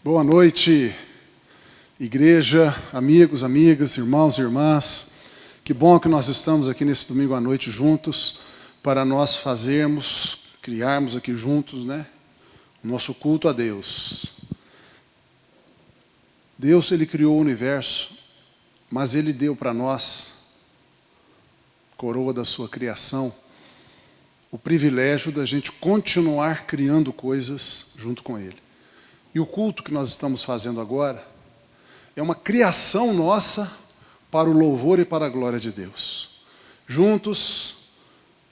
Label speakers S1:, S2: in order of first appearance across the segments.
S1: Boa noite, igreja, amigos, amigas, irmãos e irmãs. Que bom que nós estamos aqui nesse domingo à noite juntos para nós criarmos aqui juntos, o nosso culto a Deus. Deus, Ele criou o universo, mas Ele deu para nós, coroa da sua criação, o privilégio da gente continuar criando coisas junto com Ele. E o culto que nós estamos fazendo agora é uma criação nossa para o louvor e para a glória de Deus. Juntos,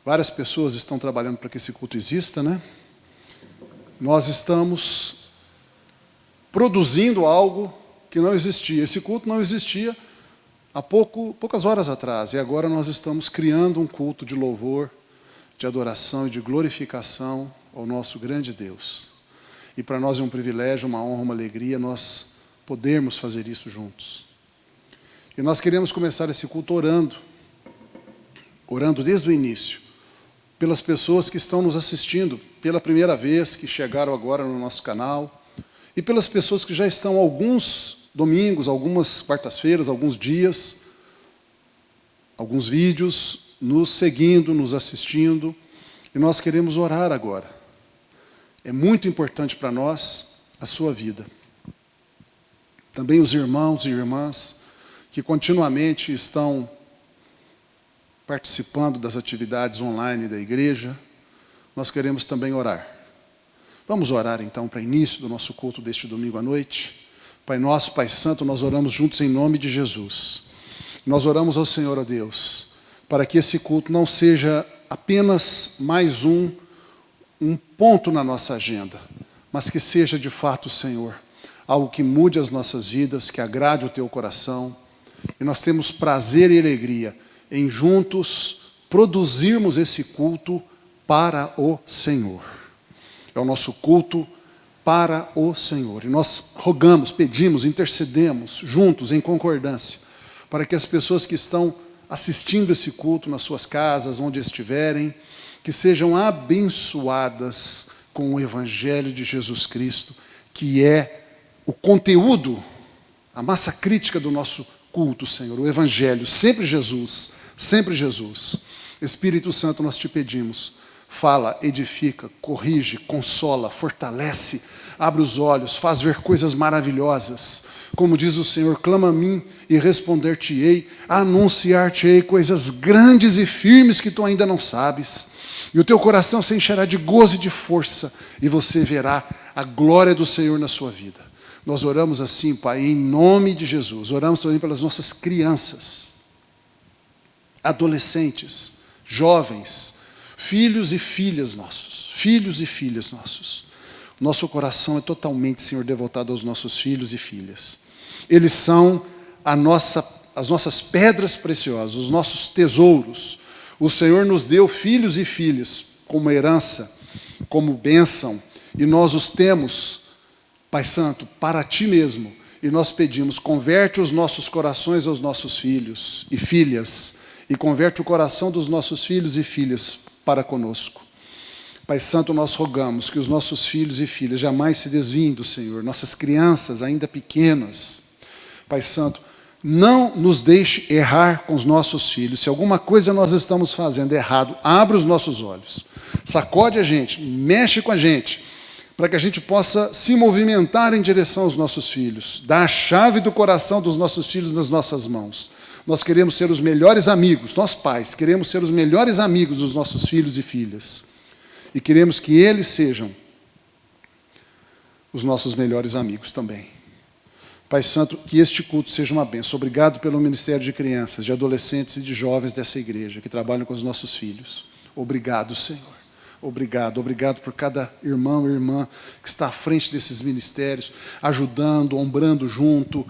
S1: várias pessoas estão trabalhando para que esse culto exista, Nós estamos produzindo algo que não existia. Esse culto não existia há poucas horas atrás. E agora nós estamos criando um culto de louvor, de adoração e de glorificação ao nosso grande Deus. E para nós é um privilégio, uma honra, uma alegria nós podermos fazer isso juntos. E nós queremos começar esse culto orando desde o início, pelas pessoas que estão nos assistindo pela primeira vez, que chegaram agora no nosso canal, e pelas pessoas que já estão alguns domingos, algumas quartas-feiras, alguns dias, alguns vídeos, nos seguindo, nos assistindo, e nós queremos orar agora. É muito importante para nós a sua vida. Também os irmãos e irmãs que continuamente estão participando das atividades online da igreja, nós queremos também orar. Vamos orar então para o início do nosso culto deste domingo à noite. Pai nosso, Pai Santo, nós oramos juntos em nome de Jesus. Nós oramos ao Senhor, ó Deus, para que esse culto não seja apenas mais um ponto na nossa agenda, mas que seja de fato, Senhor, algo que mude as nossas vidas, que agrade o Teu coração. E nós temos prazer e alegria em juntos produzirmos esse culto para o Senhor. É o nosso culto para o Senhor. E nós rogamos, pedimos, intercedemos juntos, em concordância, para que as pessoas que estão assistindo esse culto nas suas casas, onde estiverem, que sejam abençoadas com o Evangelho de Jesus Cristo, que é o conteúdo, a massa crítica do nosso culto, Senhor, o Evangelho, sempre Jesus, sempre Jesus. Espírito Santo, nós te pedimos, fala, edifica, corrige, consola, fortalece, abre os olhos, faz ver coisas maravilhosas. Como diz o Senhor, clama a mim e responder-te-ei, anunciar-te-ei coisas grandes e firmes que tu ainda não sabes. E o teu coração se encherá de gozo e de força, e você verá a glória do Senhor na sua vida. Nós oramos assim, Pai, em nome de Jesus. Oramos também pelas nossas crianças, adolescentes, jovens, filhos e filhas nossos. Nosso coração é totalmente, Senhor, devotado aos nossos filhos e filhas. Eles são as nossas pedras preciosas, os nossos tesouros. O Senhor nos deu filhos e filhas como herança, como bênção, e nós os temos, Pai Santo, para Ti mesmo. E nós pedimos, converte os nossos corações aos nossos filhos e filhas, e converte o coração dos nossos filhos e filhas para conosco. Pai Santo, nós rogamos que os nossos filhos e filhas jamais se desviem do Senhor, nossas crianças ainda pequenas. Pai Santo, não nos deixe errar com os nossos filhos. Se alguma coisa nós estamos fazendo errado, abre os nossos olhos, sacode a gente, mexe com a gente, para que a gente possa se movimentar em direção aos nossos filhos, dar a chave do coração dos nossos filhos nas nossas mãos. Nós queremos ser os melhores amigos, nós pais, queremos ser os melhores amigos dos nossos filhos e filhas. E queremos que eles sejam os nossos melhores amigos também. Pai Santo, que este culto seja uma bênção. Obrigado pelo Ministério de Crianças, de Adolescentes e de Jovens dessa igreja, que trabalham com os nossos filhos. Obrigado, Senhor. Obrigado por cada irmão e irmã que está à frente desses ministérios, ajudando, ombrando junto,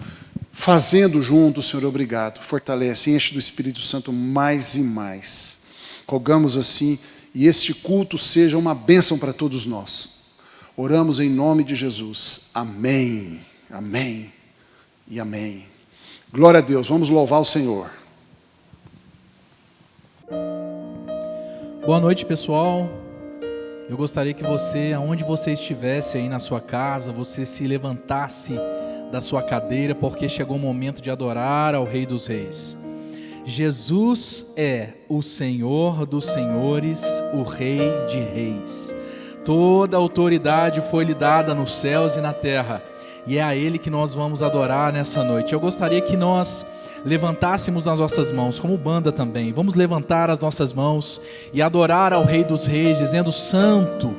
S1: fazendo junto, Senhor. Obrigado. Fortalece, enche do Espírito Santo mais e mais. Rogamos assim, e este culto seja uma bênção para todos nós. Oramos em nome de Jesus. Amém. Amém. E amém. Glória a Deus, vamos louvar o Senhor.
S2: Boa noite, pessoal. Eu gostaria que você, aonde você estivesse aí na sua casa, você se levantasse da sua cadeira, porque chegou o momento de adorar ao Rei dos Reis. Jesus é o Senhor dos Senhores, o Rei de Reis. Toda autoridade foi lhe dada nos céus e na terra, e é a Ele que nós vamos adorar nessa noite. Eu gostaria que nós levantássemos as nossas mãos, como banda também. Vamos levantar as nossas mãos e adorar ao Rei dos Reis, dizendo: Santo,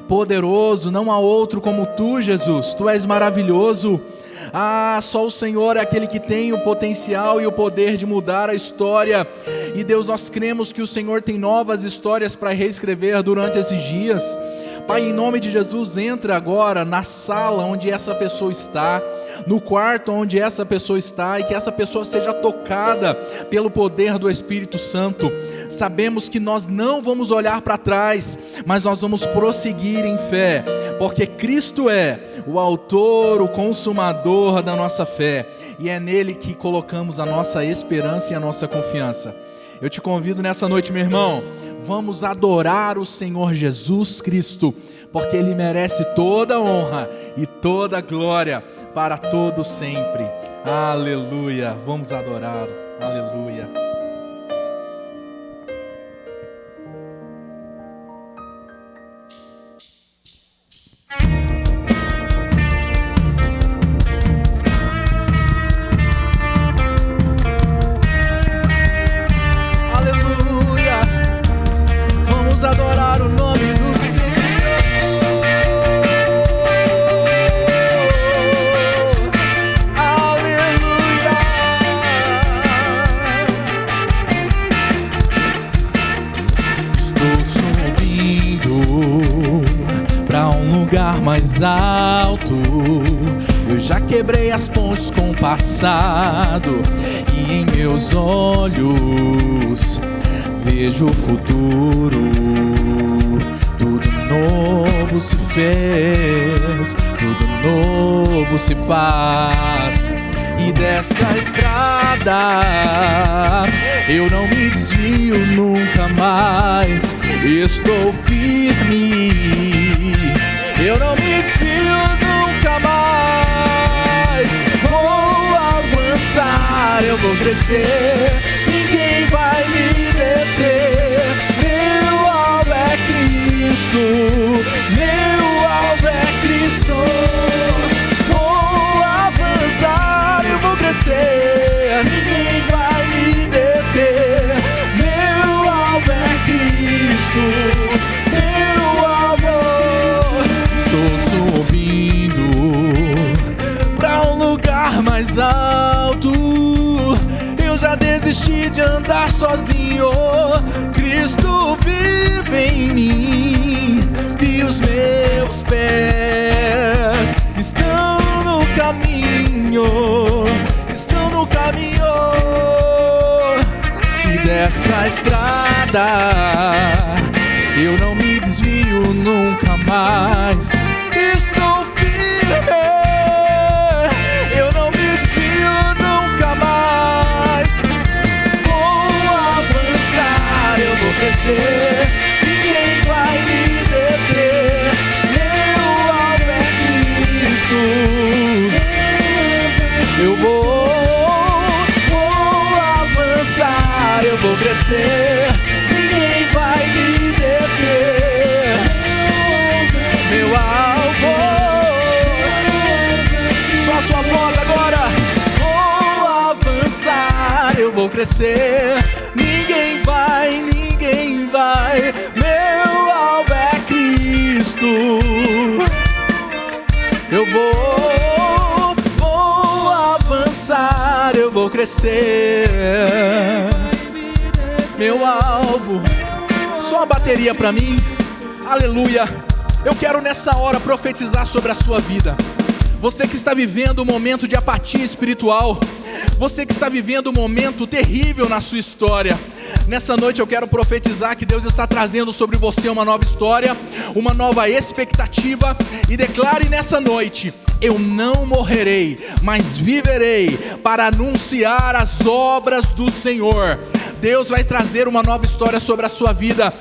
S2: poderoso, não há outro como Tu, Jesus. Tu és maravilhoso. Só o Senhor é aquele que tem o potencial e o poder de mudar a história. E Deus, nós cremos que o Senhor tem novas histórias para reescrever durante esses dias. Pai, em nome de Jesus, entra agora na sala onde essa pessoa está, no quarto onde essa pessoa está, e que essa pessoa seja tocada pelo poder do Espírito Santo. Sabemos que nós não vamos olhar para trás, mas nós vamos prosseguir em fé, porque Cristo é o autor, o consumador da nossa fé, e é nele que colocamos a nossa esperança e a nossa confiança. Eu te convido nessa noite, meu irmão, vamos adorar o Senhor Jesus Cristo, porque Ele merece toda a honra e toda a glória para todo sempre. Aleluia, vamos adorar, aleluia.
S3: Adorar o nome do Senhor. Aleluia. Estou subindo para um lugar mais alto. Eu já quebrei as pontes com o passado, e em meus olhos vejo o futuro. Tudo novo se fez, tudo novo se faz. E dessa estrada eu não me desvio nunca mais. Estou firme, eu não me desvio nunca mais. Vou avançar, eu vou crescer, ninguém vai me deter. Meu alvo é Cristo, meu alvo é Cristo. Vou avançar, eu vou crescer, ninguém vai me deter. Meu alvo é Cristo, meu alvo. Estou subindo pra um lugar mais alto. Eu já desisti de andar sozinho. Cristo vive em mim, e os meus pés estão no caminho, estão no caminho. E dessa estrada eu não me desvio nunca mais. Estou firme, eu não me desvio nunca mais. Eu vou crescer, ninguém vai me deter. Meu alvo é Cristo. Eu vou avançar, eu vou crescer, ninguém vai me deter. Meu alvo, só a sua voz agora. Vou avançar, eu vou crescer, ninguém vai. Meu alvo é Cristo. Eu vou avançar, eu vou crescer. Meu alvo. Só a bateria pra mim. Aleluia. Eu quero nessa hora profetizar sobre a sua vida. Você que está vivendo um momento de apatia espiritual, você que está vivendo um momento terrível na sua história, nessa noite eu quero profetizar que Deus está trazendo sobre você uma nova história, uma nova expectativa, e declare nessa noite: eu não morrerei, mas viverei para anunciar as obras do Senhor. Deus vai trazer uma nova história sobre a sua vida.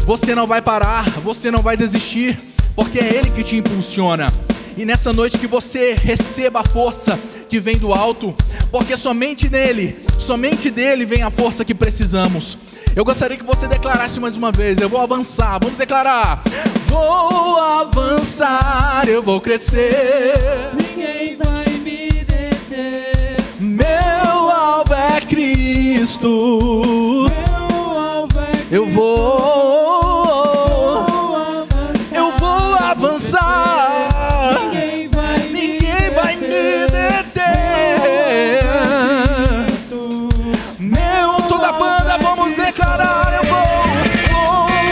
S3: Você não vai parar, você não vai desistir, porque é Ele que te impulsiona. E nessa noite que você receba a força que vem do alto, porque somente dele vem a força que precisamos. Eu gostaria que você declarasse mais uma vez: eu vou avançar. Vamos declarar: vou avançar, eu vou crescer,
S4: Ninguém vai me deter.
S3: meu alvo é Cristo.
S4: Meu alvo é
S3: Eu vou avançar, ninguém vai me deter. Toda a banda, vamos declarar: eu vou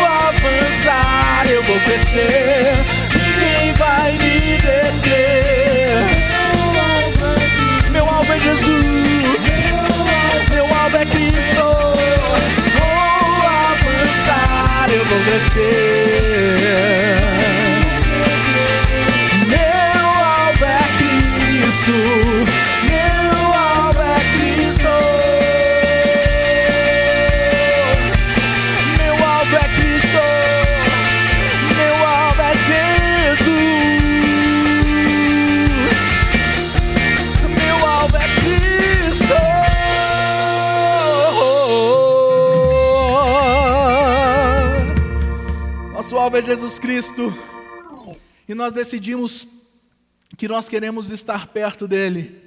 S3: avançar, eu vou crescer, ninguém vai me deter. Meu alvo é Jesus, meu alvo é Cristo. Vou avançar, eu vou crescer. Meu alvo é Cristo, meu alvo é Cristo. Meu alvo é Cristo, meu alvo é Jesus. Meu alvo é Cristo. Nosso alvo é Jesus Cristo. E nós decidimos que nós queremos estar perto dele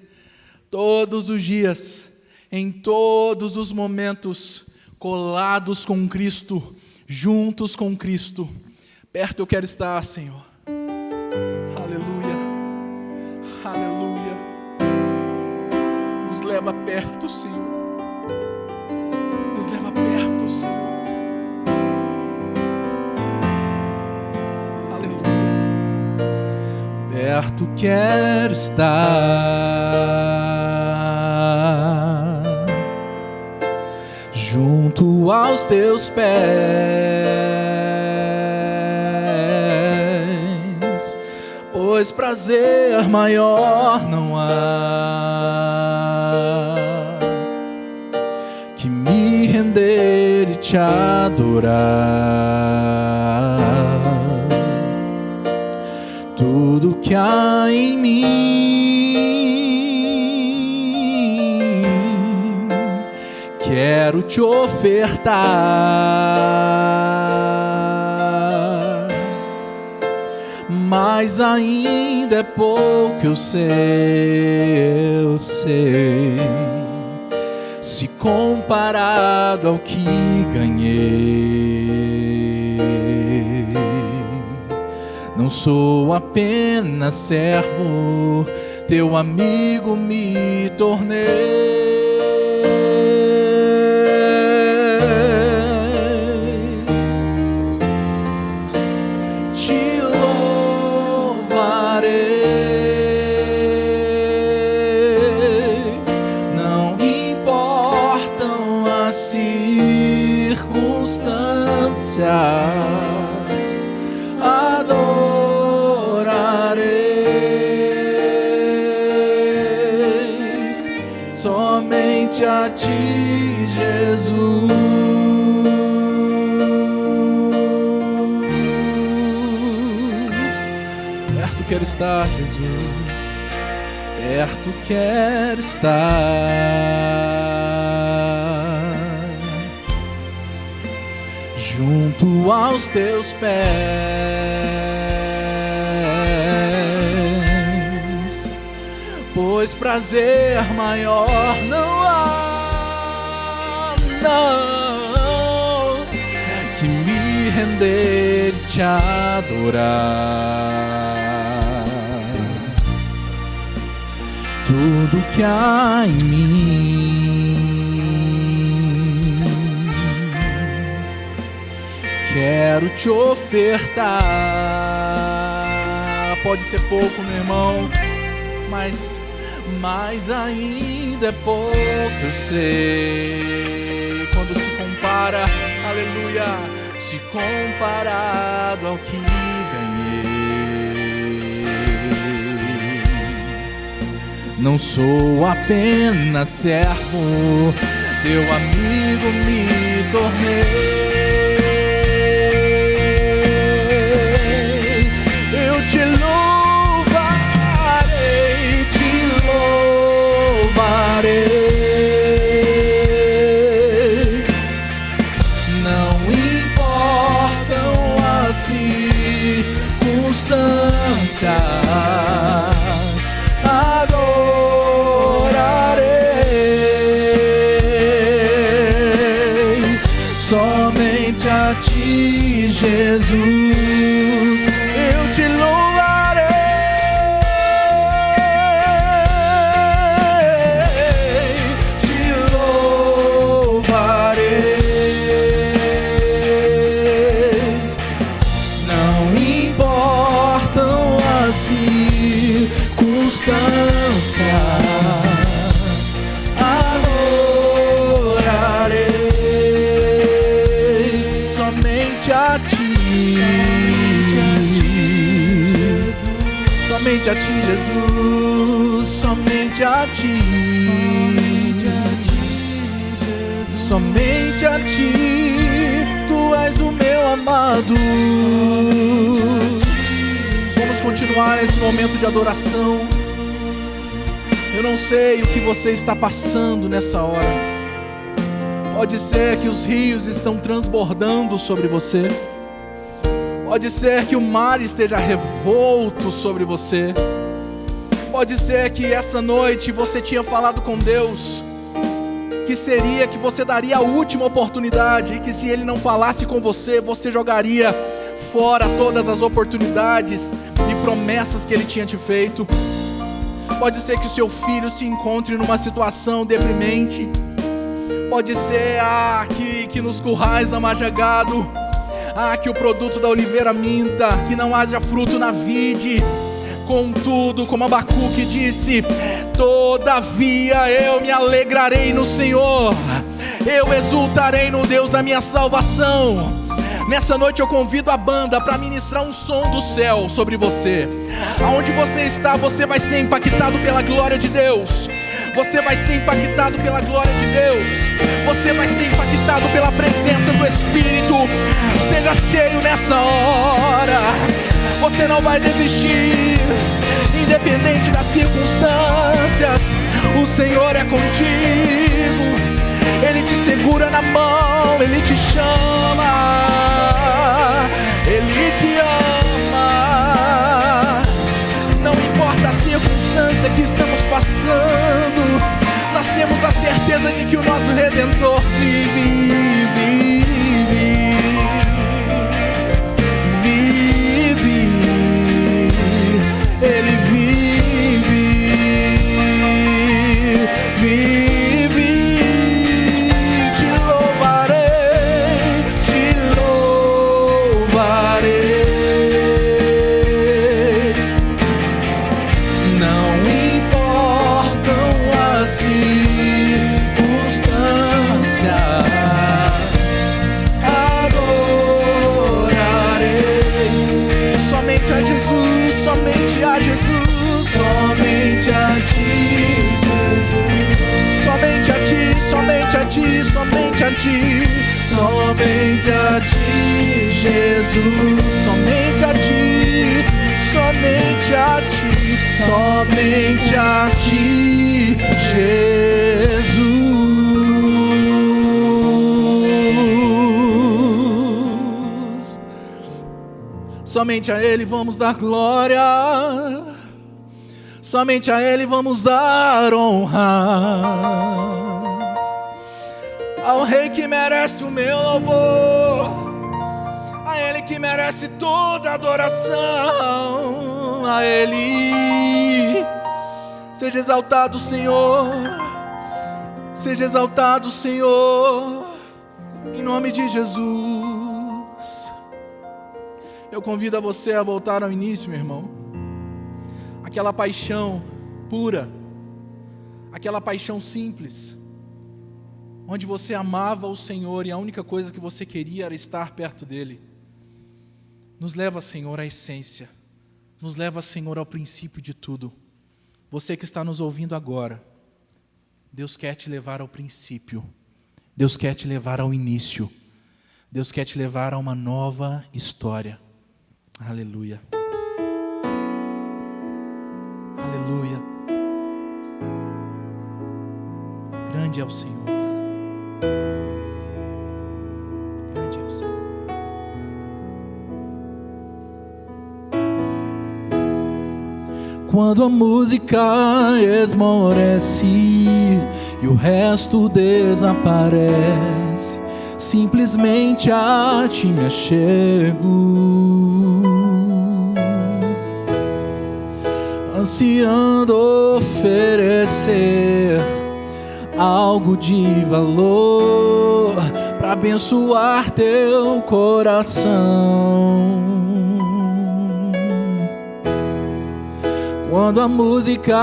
S3: todos os dias, em todos os momentos, colados com Cristo, juntos com Cristo. Perto eu quero estar, Senhor. Aleluia, aleluia. Nos leva perto, Senhor. Nos leva perto, Senhor. Perto quero estar, junto aos teus pés, pois prazer maior não há que me render e te adorar. Tudo que há em mim quero te ofertar, mas ainda é pouco, eu sei, se comparado ao que ganhei. Não sou apenas servo, teu amigo me tornei. Te louvarei, não importam as circunstâncias. Somente a ti, Jesus. Perto quero estar, Jesus. Perto quero estar, junto aos teus pés, pois prazer maior não há, não, que me render e te adorar. Tudo que há em mim quero te ofertar. Pode ser pouco, meu irmão, mas ainda é pouco, eu sei. Quando se compara, aleluia, se comparado ao que ganhei. Não sou apenas servo, teu amigo me tornei. Jesus, eu te louvarei, te louvarei. Não importam as circunstâncias, adorarei somente a ti, somente a ti, Jesus, somente a ti, somente a ti, tu és o meu amado. Vamos continuar nesse momento de adoração. Eu não sei o que você está passando nessa hora. Pode ser que os rios estão transbordando sobre você. Pode ser que o mar esteja revolto sobre você. Pode ser que essa noite você tinha falado com Deus que seria que você daria a última oportunidade, e que se Ele não falasse com você, você jogaria fora todas as oportunidades e promessas que Ele tinha te feito. Pode ser que o seu filho se encontre numa situação deprimente. Pode ser que nos currais da Majagado, que o produto da oliveira minta, que não haja fruto na vide. Contudo, como Abacuque disse, todavia eu me alegrarei no Senhor, eu exultarei no Deus da minha salvação. Nessa noite eu convido a banda para ministrar um som do céu sobre você. Aonde você está, você vai ser impactado pela glória de Deus. Você vai ser impactado pela glória de Deus. Você vai ser impactado pela presença do Espírito. Seja cheio nessa hora. Você não vai desistir, independente das circunstâncias. O Senhor é contigo. Ele te segura na mão, Ele te chama, Ele te ama. Não importa a circunstância que estamos passando, nós temos a certeza de que o nosso Redentor vive, vive, vive. Ele vive, vive. Te louvarei, te louvarei. Não importam as circunstâncias, adorarei somente a Jesus, somente a Jesus, somente a ti, somente a ti, somente a ti, somente a ti, somente a ti, Jesus, somente a ti, somente a ti, somente a ti, Jesus. Somente a Ele vamos dar glória, somente a Ele vamos dar honra. Ao Rei que merece o meu louvor, a Ele que merece toda adoração, a Ele. Seja exaltado, Senhor, seja exaltado, Senhor, em nome de Jesus. Eu convido a você a voltar ao início, meu irmão. Aquela paixão pura, aquela paixão simples, onde você amava o Senhor e a única coisa que você queria era estar perto dEle. Nos leva, Senhor, à essência. Nos leva, Senhor, ao princípio de tudo. Você que está nos ouvindo agora, Deus quer te levar ao princípio. Deus quer te levar ao início. Deus quer te levar a uma nova história. Aleluia. Aleluia. Grande é o Senhor. Grande é o Senhor. Quando a música esmorece e o resto desaparece,
S2: simplesmente a ti me achego, ansiando oferecer algo de valor para abençoar teu coração. Quando a música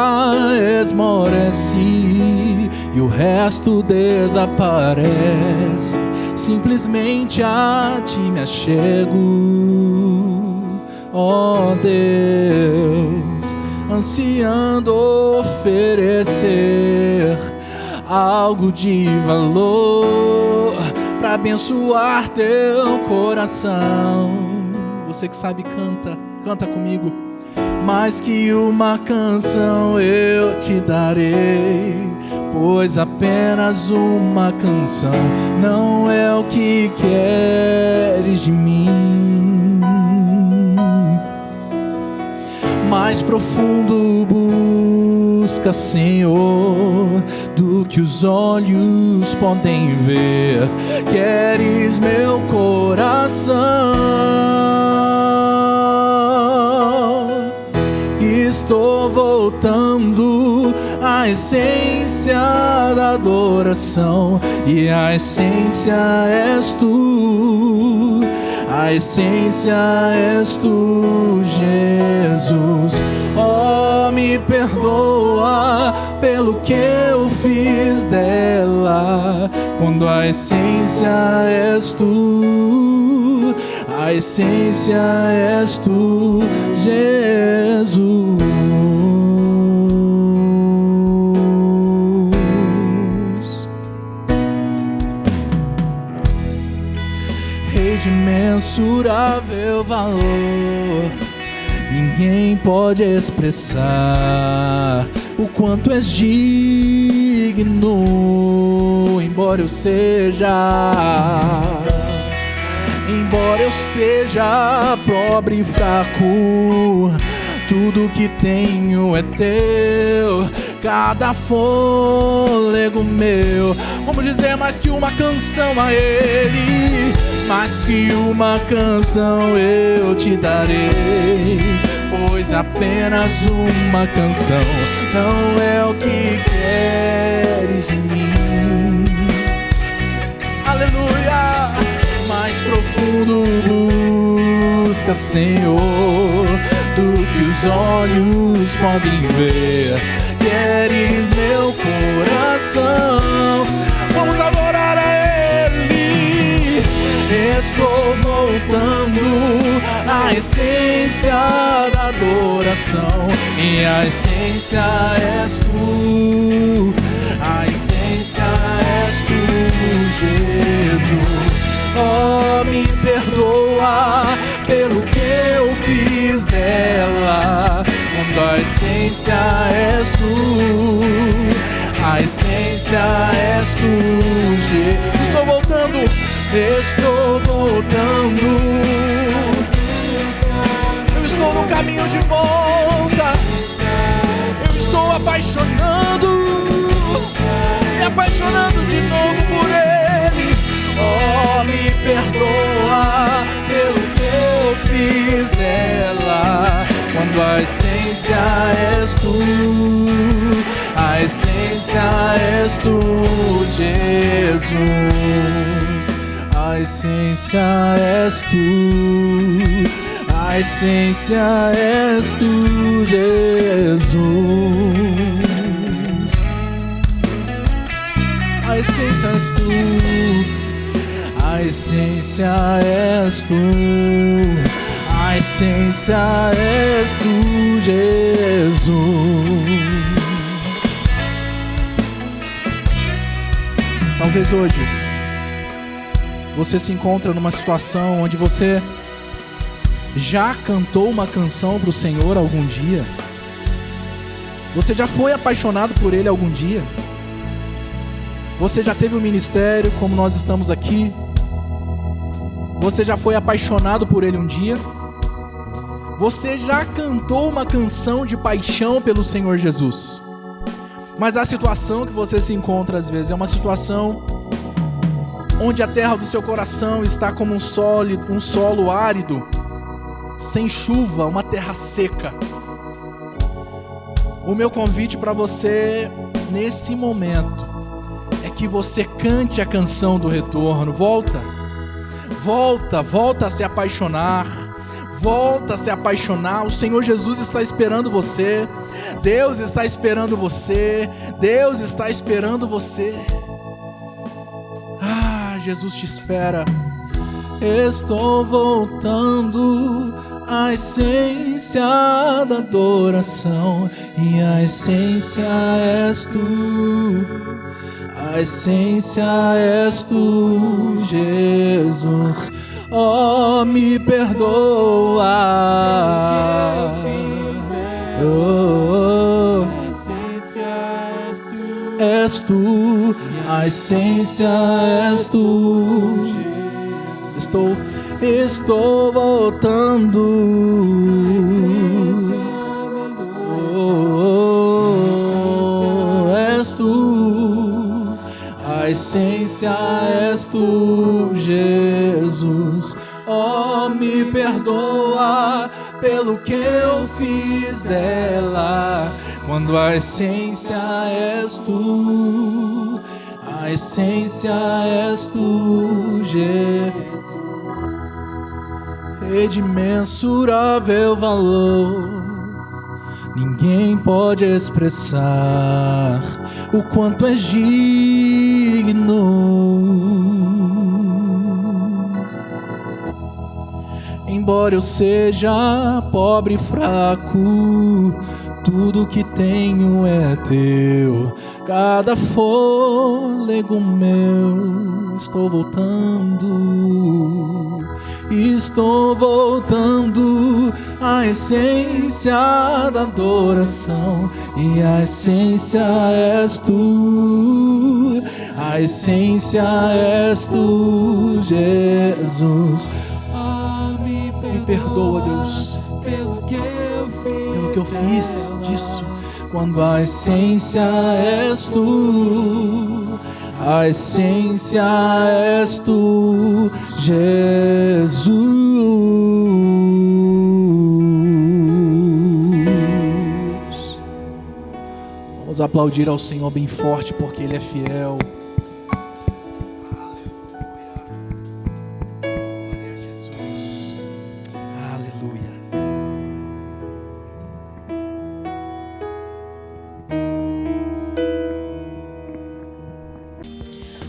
S2: esmorece e o resto desaparece, simplesmente a ti me achego, ó Deus, ansiando oferecer algo de valor para abençoar teu coração. Você que sabe, canta comigo. Mais que uma canção eu te darei, pois apenas uma canção não é o que queres de mim. Mais profundo busca, Senhor, do que os olhos podem ver. Queres meu coração. Estou voltando à essência da adoração, e a essência és tu, a essência és tu, Jesus. Oh, me perdoa pelo que eu fiz dela, quando a essência és tu, a essência és tu, Jesus. Rei de imensurável valor, ninguém pode expressar o quanto és digno, embora eu seja pobre e fraco, tudo que tenho é teu, cada fôlego meu. Vamos dizer mais que uma canção a Ele, mais que uma canção eu te darei, pois apenas uma canção não é o que queres de mim. Aleluia! Mais profundo busca, Senhor, do que os olhos podem ver. Queres meu coração. Vamos adorar a Ele. Estou voltando à essência da adoração, e a essência és tu, a essência és tu, Jesus. Oh, me perdoa pelo que eu fiz dela, quando a essência és tu, a essência és tu, Jesus. Estou voltando. Eu estou no caminho de volta. Eu estou me apaixonando de novo por Ele. Oh, me perdoa pelo que eu fiz dela, quando a essência és tu, a essência és tu, Jesus. A essência és tu, a essência és tu, Jesus. A essência és tu, a essência és tu, a essência és tu, Jesus. Talvez hoje você se encontra numa situação onde você já cantou uma canção para o Senhor algum dia. Você já foi apaixonado por Ele algum dia. Você já teve um ministério como nós estamos aqui. Você já foi apaixonado por Ele um dia. Você já cantou uma canção de paixão pelo Senhor Jesus. Mas a situação que você se encontra às vezes é uma situação onde a terra do seu coração está como um solo árido, sem chuva, uma terra seca. O meu convite para você nesse momento é que você cante a canção do retorno. Volta a se apaixonar. Volta a se apaixonar. O Senhor Jesus está esperando você. Deus está esperando você. Deus está esperando você. Jesus te espera. Estou voltando à essência da adoração, e a essência és tu. A essência és tu, Jesus. Oh, me perdoa. Oh, és tu, a essência és tu. Estou voltando. Oh, és tu, a essência és tu, Jesus. Oh, me perdoa pelo que eu fiz dela, quando a essência és tu, a essência és tu, Jesus. É de imensurável valor, ninguém pode expressar o quanto és digno. Embora eu seja pobre e fraco, tudo que tenho é teu. Cada fôlego meu, estou voltando à essência da adoração, e a essência és tu, a essência és tu, Jesus. Me perdoa, Deus, pelo que eu fiz disso, quando a essência és tu, a essência és tu, Jesus. Vamos aplaudir ao Senhor bem forte, porque Ele é fiel.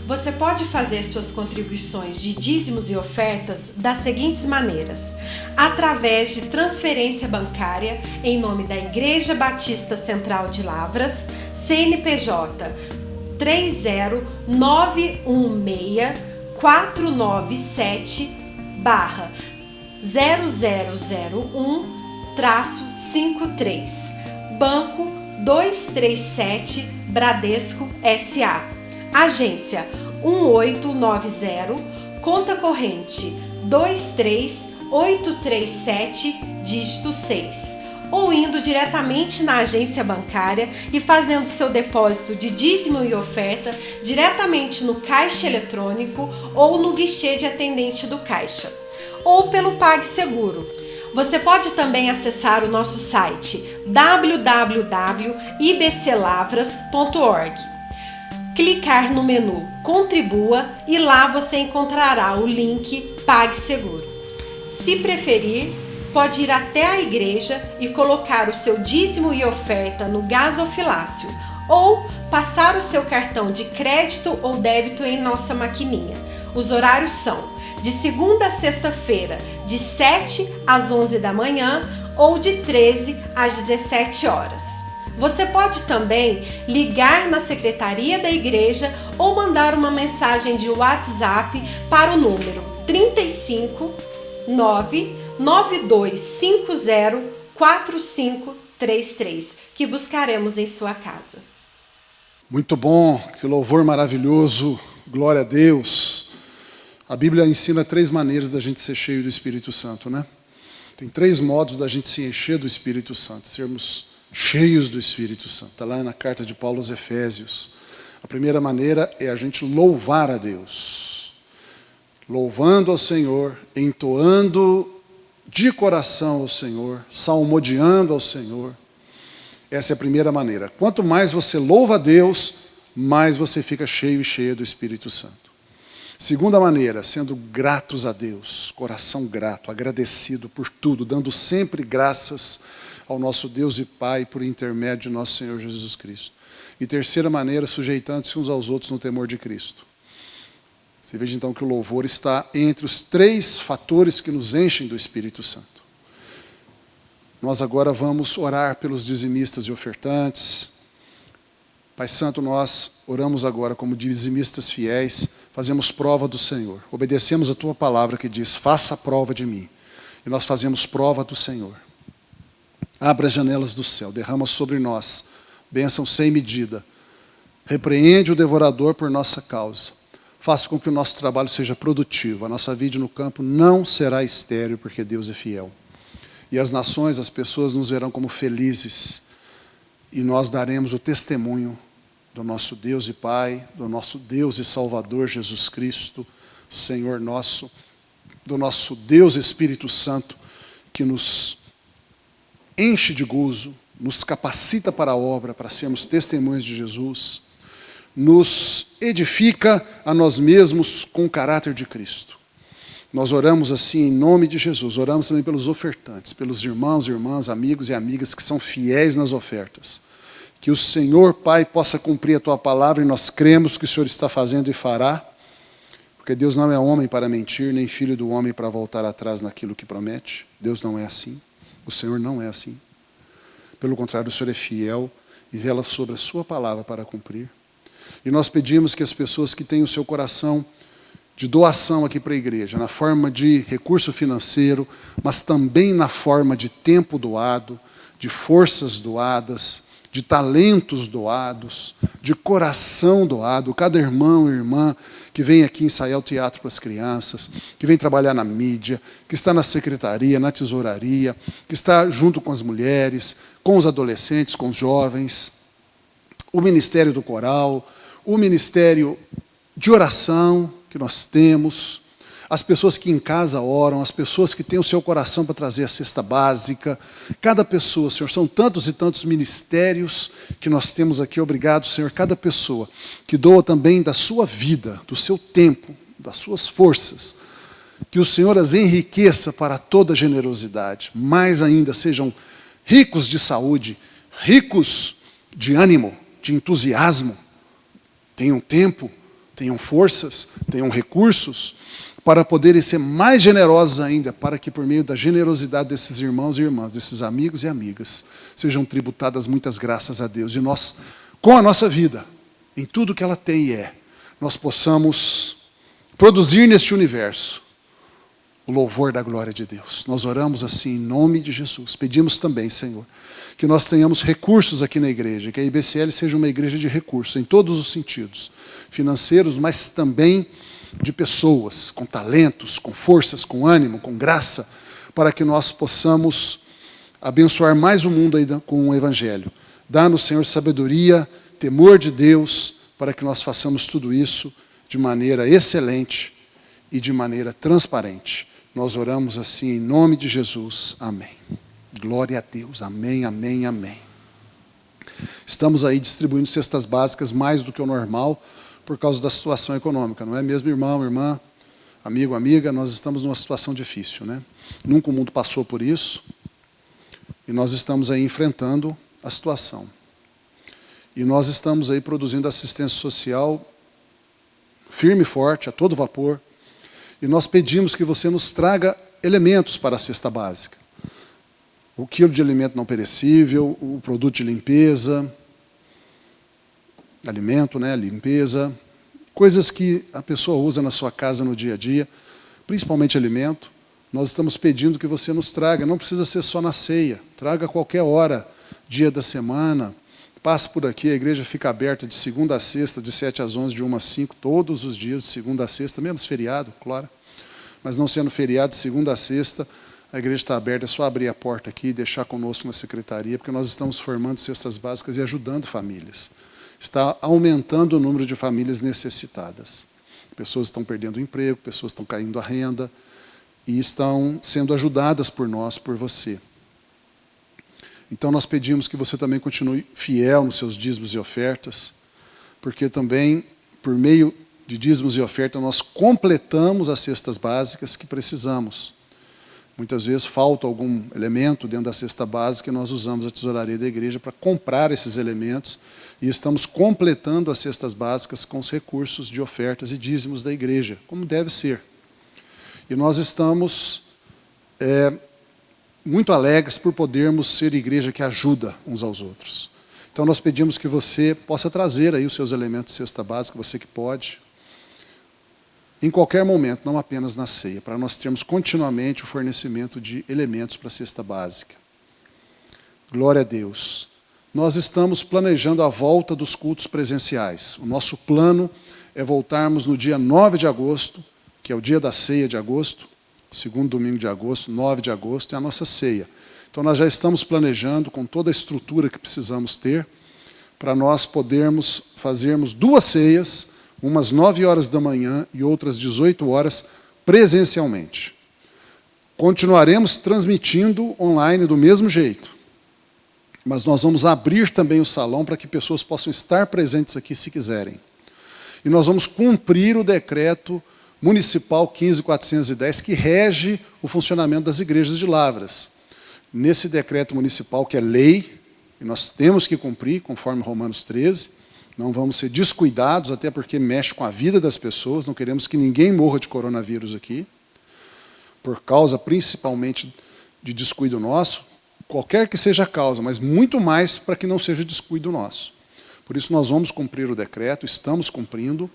S5: Você pode fazer suas contribuições de dízimos e ofertas das seguintes maneiras: através de transferência bancária em nome da Igreja Batista Central de Lavras, CNPJ 30917-0001-53, Banco 237 Bradesco S.A. Agência 1890, conta corrente 23837, dígito 6, ou indo diretamente na agência bancária e fazendo seu depósito de dízimo e oferta diretamente no caixa eletrônico ou no guichê de atendente do caixa, ou pelo PagSeguro. Você pode também acessar o nosso site www.ibclavras.org. Clicar no menu Contribua e lá você encontrará o link PagSeguro. Se preferir, pode ir até a igreja e colocar o seu dízimo e oferta no gasofilácio ou passar o seu cartão de crédito ou débito em nossa maquininha. Os horários são de segunda a sexta-feira, de 7 às 11 da manhã ou de 13 às 17 horas. Você pode também ligar na secretaria da igreja ou mandar uma mensagem de WhatsApp para o número 35 99250 4533, que buscaremos em sua casa.
S1: Muito bom, que louvor maravilhoso, glória a Deus. A Bíblia ensina 3 maneiras da gente ser cheio do Espírito Santo, né? Tem 3 modos da gente se encher do Espírito Santo, sermos cheios do Espírito Santo. Está lá na carta de Paulo aos Efésios. A primeira maneira é a gente louvar a Deus. louvando ao Senhor, entoando de coração ao Senhor, salmodiando ao Senhor. Essa é a primeira maneira. Quanto mais você louva a Deus, mais você fica cheio e cheia do Espírito Santo. Segunda maneira, sendo gratos a Deus, coração grato, agradecido por tudo, dando sempre graças ao nosso Deus e Pai por intermédio de nosso Senhor Jesus Cristo. E terceira maneira, sujeitando-se uns aos outros no temor de Cristo. Você veja então que o louvor está entre os 3 fatores que nos enchem do Espírito Santo. Nós agora vamos orar pelos dizimistas e ofertantes. Pai Santo, nós oramos agora como dizimistas fiéis, fazemos prova do Senhor. Obedecemos a Tua palavra que diz, faça a prova de mim. E nós fazemos prova do Senhor. Abra as janelas do céu, derrama sobre nós bênção sem medida. Repreende o devorador por nossa causa. Faça com que o nosso trabalho seja produtivo. A nossa vida no campo não será estéril, porque Deus é fiel. E as nações, as pessoas nos verão como felizes. E nós daremos o testemunho do nosso Deus e Pai, do nosso Deus e Salvador Jesus Cristo, Senhor nosso, do nosso Deus Espírito Santo, que nos enche de gozo, nos capacita para a obra, para sermos testemunhas de Jesus, nos edifica a nós mesmos com o caráter de Cristo. Nós oramos assim em nome de Jesus, oramos também pelos ofertantes, pelos irmãos e irmãs, amigos e amigas que são fiéis nas ofertas. Que o Senhor, Pai, possa cumprir a Tua palavra e nós cremos que o Senhor está fazendo e fará, porque Deus não é homem para mentir, nem filho do homem para voltar atrás naquilo que promete. Deus não é assim, o Senhor não é assim. Pelo contrário, o Senhor é fiel e vela sobre a Sua palavra para cumprir. E nós pedimos que as pessoas que têm o seu coração de doação aqui para a igreja, na forma de recurso financeiro, mas também na forma de tempo doado, de forças doadas, de talentos doados, de coração doado, cada irmão e irmã que vem aqui ensaiar o teatro para as crianças, que vem trabalhar na mídia, que está na secretaria, na tesouraria, que está junto com as mulheres, com os adolescentes, com os jovens, o ministério do coral, o ministério de oração que nós temos, as pessoas que em casa oram, as pessoas que têm o seu coração para trazer a cesta básica, cada pessoa, Senhor, são tantos e tantos ministérios que nós temos aqui, obrigado, Senhor, cada pessoa que doa também da sua vida, do seu tempo, das suas forças, que o Senhor as enriqueça para toda generosidade, mais ainda sejam ricos de saúde, ricos de ânimo, de entusiasmo, tenham tempo, tenham forças, tenham recursos, para poderem ser mais generosos ainda, para que por meio da generosidade desses irmãos e irmãs, desses amigos e amigas, sejam tributadas muitas graças a Deus. E nós, com a nossa vida, em tudo que ela tem e é, nós possamos produzir neste universo o louvor da glória de Deus. Nós oramos assim em nome de Jesus. Pedimos também, Senhor, que nós tenhamos recursos aqui na igreja, que a IBCL seja uma igreja de recursos, em todos os sentidos, financeiros, mas também de pessoas, com talentos, com forças, com ânimo, com graça, para que nós possamos abençoar mais o mundo aí com o Evangelho. Dá-nos, Senhor, sabedoria, temor de Deus, para que nós façamos tudo isso de maneira excelente e de maneira transparente. Nós oramos assim em nome de Jesus. Amém. Glória a Deus. Amém, amém, amém. Estamos aí distribuindo cestas básicas mais do que o normal, por causa da situação econômica, não é mesmo, irmão, irmã, amigo, amiga? Nós estamos numa situação difícil, né? Nunca o mundo passou por isso, e nós estamos aí enfrentando a situação. E nós estamos aí produzindo assistência social firme e forte, a todo vapor, e nós pedimos que você nos traga elementos para a cesta básica. O quilo de alimento não perecível, o produto de limpeza, alimento, né, limpeza, coisas que a pessoa usa na sua casa no dia a dia, principalmente alimento. Nós estamos pedindo que você nos traga, não precisa ser só na ceia, traga a qualquer hora, dia da semana, passe por aqui, a igreja fica aberta de segunda a sexta, de 7 às 11, de 1 às 5, todos os dias, de segunda a sexta, menos feriado, claro, mas não sendo feriado, de segunda a sexta, a igreja está aberta, é só abrir a porta aqui e deixar conosco na secretaria, porque nós estamos formando cestas básicas e ajudando famílias. Está aumentando o número de famílias necessitadas. Pessoas estão perdendo o emprego, pessoas estão caindo a renda e estão sendo ajudadas por nós, por você. Então nós pedimos que você também continue fiel nos seus dízimos e ofertas, porque também, por meio de dízimos e ofertas, nós completamos as cestas básicas que precisamos. Muitas vezes falta algum elemento dentro da cesta básica e nós usamos a tesouraria da igreja para comprar esses elementos e estamos completando as cestas básicas com os recursos de ofertas e dízimos da igreja, como deve ser. E nós estamos muito alegres por podermos ser igreja que ajuda uns aos outros. Então nós pedimos que você possa trazer aí os seus elementos de cesta básica, você que pode, em qualquer momento, não apenas na ceia, para nós termos continuamente o fornecimento de elementos para a cesta básica. Glória a Deus. Nós estamos planejando a volta dos cultos presenciais. O nosso plano é voltarmos no dia 9 de agosto, que é o dia da ceia de agosto, segundo domingo de agosto, 9 de agosto, é a nossa ceia. Então nós já estamos planejando com toda a estrutura que precisamos ter, para nós podermos fazermos 2 ceias, umas 9 horas da manhã e outras 18 horas presencialmente. Continuaremos transmitindo online do mesmo jeito, mas nós vamos abrir também o salão para que pessoas possam estar presentes aqui se quiserem. E nós vamos cumprir o decreto municipal 15.410, que rege o funcionamento das igrejas de Lavras. Nesse decreto municipal, que é lei, e nós temos que cumprir, conforme Romanos 13, não vamos ser descuidados, até porque mexe com a vida das pessoas, não queremos que ninguém morra de coronavírus aqui, por causa principalmente de descuido nosso, qualquer que seja a causa, mas muito mais para que não seja descuido nosso. Por isso nós vamos cumprir o decreto, estamos cumprindo.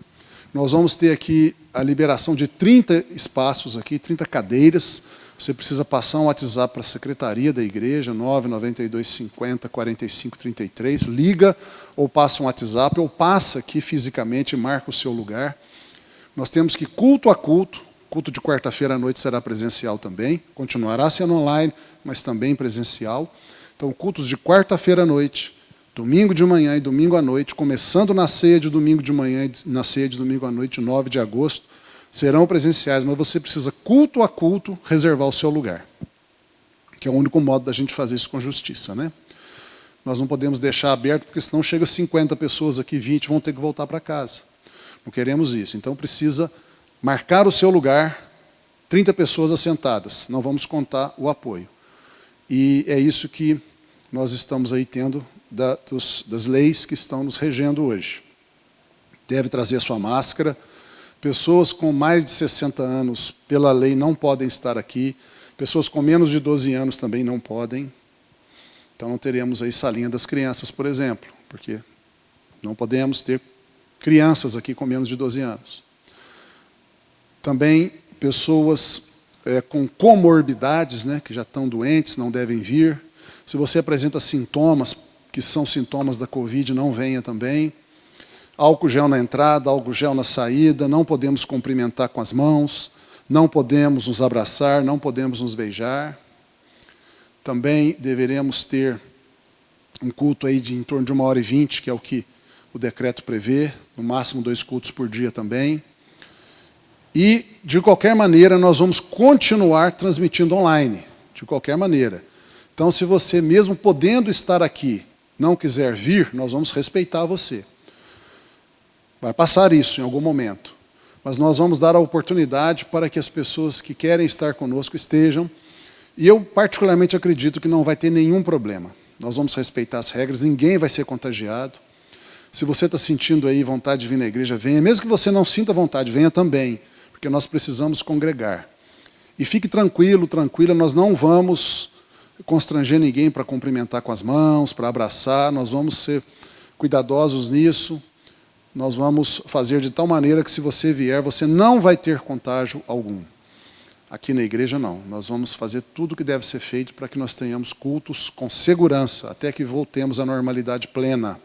S1: Nós vamos ter aqui a liberação de 30 espaços aqui, 30 cadeiras. Você precisa passar um WhatsApp para a secretaria da igreja, 99250-4533, liga ou passa um WhatsApp, ou passa aqui fisicamente e marca o seu lugar. Nós temos que culto a culto, culto de quarta-feira à noite será presencial também, continuará sendo online, mas também presencial. Então, cultos de quarta-feira à noite, domingo de manhã e domingo à noite, começando na ceia de domingo de manhã e na ceia de domingo à noite, 9 de agosto, serão presenciais, mas você precisa, culto a culto, reservar o seu lugar, que é o único modo da gente fazer isso com justiça, né? Nós não podemos deixar aberto, porque senão chega 50 pessoas aqui, 20 vão ter que voltar para casa. Não queremos isso. Então precisa marcar o seu lugar, 30 pessoas assentadas, não vamos contar o apoio. E é isso que nós estamos aí tendo das leis que estão nos regendo hoje. Deve trazer a sua máscara. Pessoas com mais de 60 anos, pela lei, não podem estar aqui. Pessoas com menos de 12 anos também não podem. Então não teremos aí salinha das crianças, por exemplo, porque não podemos ter crianças aqui com menos de 12 anos. Também pessoas com comorbidades, né, que já estão doentes, não devem vir. Se você apresenta sintomas, que são sintomas da Covid, não venha também. Álcool gel na entrada, álcool gel na saída, não podemos cumprimentar com as mãos, não podemos nos abraçar, não podemos nos beijar. Também deveremos ter um culto aí de em torno de 1h20, que é o que o decreto prevê, no máximo 2 cultos por dia também. E, de qualquer maneira, nós vamos continuar transmitindo online, de qualquer maneira. Então, se você, mesmo podendo estar aqui, não quiser vir, nós vamos respeitar você. Vai passar isso em algum momento. Mas nós vamos dar a oportunidade para que as pessoas que querem estar conosco estejam. E eu particularmente acredito que não vai ter nenhum problema. Nós vamos respeitar as regras, ninguém vai ser contagiado. Se você está sentindo aí vontade de vir na igreja, venha. Mesmo que você não sinta vontade, venha também. Porque nós precisamos congregar. E fique tranquilo, tranquila, nós não vamos constranger ninguém para cumprimentar com as mãos, para abraçar. Nós vamos ser cuidadosos nisso. Nós vamos fazer de tal maneira que, se você vier, você não vai ter contágio algum. Aqui na igreja, não. Nós vamos fazer tudo o que deve ser feito para que nós tenhamos cultos com segurança, até que voltemos à normalidade plena.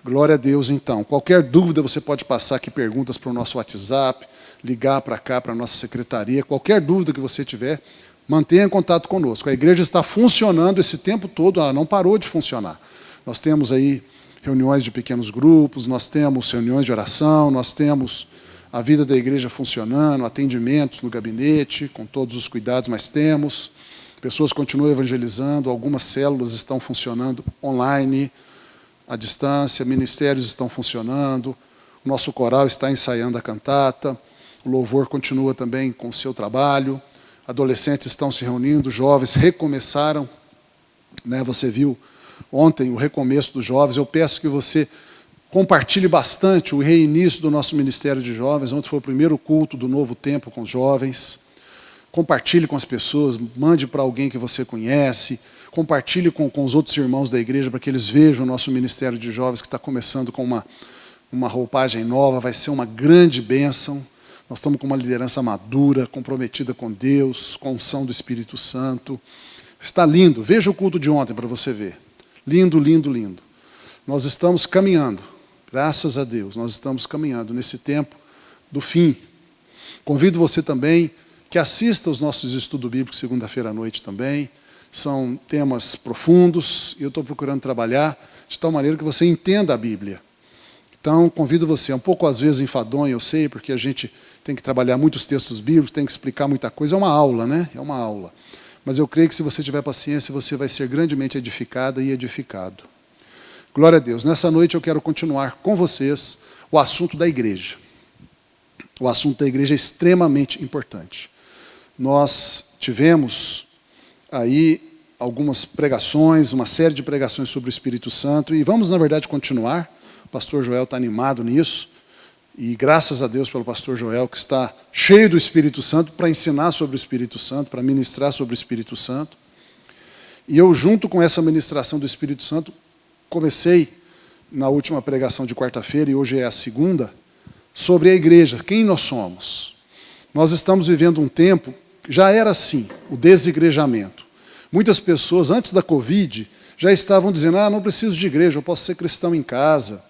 S1: Glória a Deus, então. Qualquer dúvida, você pode passar aqui perguntas para o nosso WhatsApp, ligar para cá, para a nossa secretaria. Qualquer dúvida que você tiver, mantenha contato conosco. A igreja está funcionando esse tempo todo, ela não parou de funcionar. Nós temos aí reuniões de pequenos grupos, nós temos reuniões de oração, nós temos a vida da igreja funcionando, atendimentos no gabinete, com todos os cuidados, mas temos. Pessoas continuam evangelizando, algumas células estão funcionando online, à distância, ministérios estão funcionando, o nosso coral está ensaiando a cantata, o louvor continua também com o seu trabalho, adolescentes estão se reunindo, jovens recomeçaram, né? Você viu ontem o recomeço dos jovens. Eu peço que você compartilhe bastante o reinício do nosso Ministério de Jovens. Ontem foi o primeiro culto do novo tempo com os jovens. Compartilhe com as pessoas, mande para alguém que você conhece, compartilhe com os outros irmãos da igreja para que eles vejam o nosso Ministério de Jovens, que está começando com uma roupagem nova, vai ser uma grande bênção. Nós estamos com uma liderança madura, comprometida com Deus, com a unção do Espírito Santo. Está lindo. Veja o culto de ontem para você ver. Lindo, lindo, lindo. Nós estamos caminhando, graças a Deus, nós estamos caminhando nesse tempo do fim. Convido você também que assista aos nossos estudos bíblicos segunda-feira à noite também. São temas profundos e eu estou procurando trabalhar de tal maneira que você entenda a Bíblia. Então, convido você, é um pouco às vezes enfadonho, eu sei, porque a gente tem que trabalhar muitos textos bíblicos, tem que explicar muita coisa, é uma aula, né? É uma aula. Mas eu creio que se você tiver paciência, você vai ser grandemente edificada e edificado. Glória a Deus. Nessa noite eu quero continuar com vocês o assunto da igreja. O assunto da igreja é extremamente importante. Nós tivemos aí algumas pregações, uma série de pregações sobre o Espírito Santo, e vamos, na verdade, continuar. O pastor Joel está animado nisso, e graças a Deus pelo pastor Joel, que está cheio do Espírito Santo para ensinar sobre o Espírito Santo, para ministrar sobre o Espírito Santo. E eu, junto com essa ministração do Espírito Santo, comecei na última pregação de quarta-feira, e hoje é a segunda, sobre a igreja, quem nós somos. Nós estamos vivendo um tempo, já era assim, o desigrejamento. Muitas pessoas, antes da Covid, já estavam dizendo, não preciso de igreja, eu posso ser cristão em casa.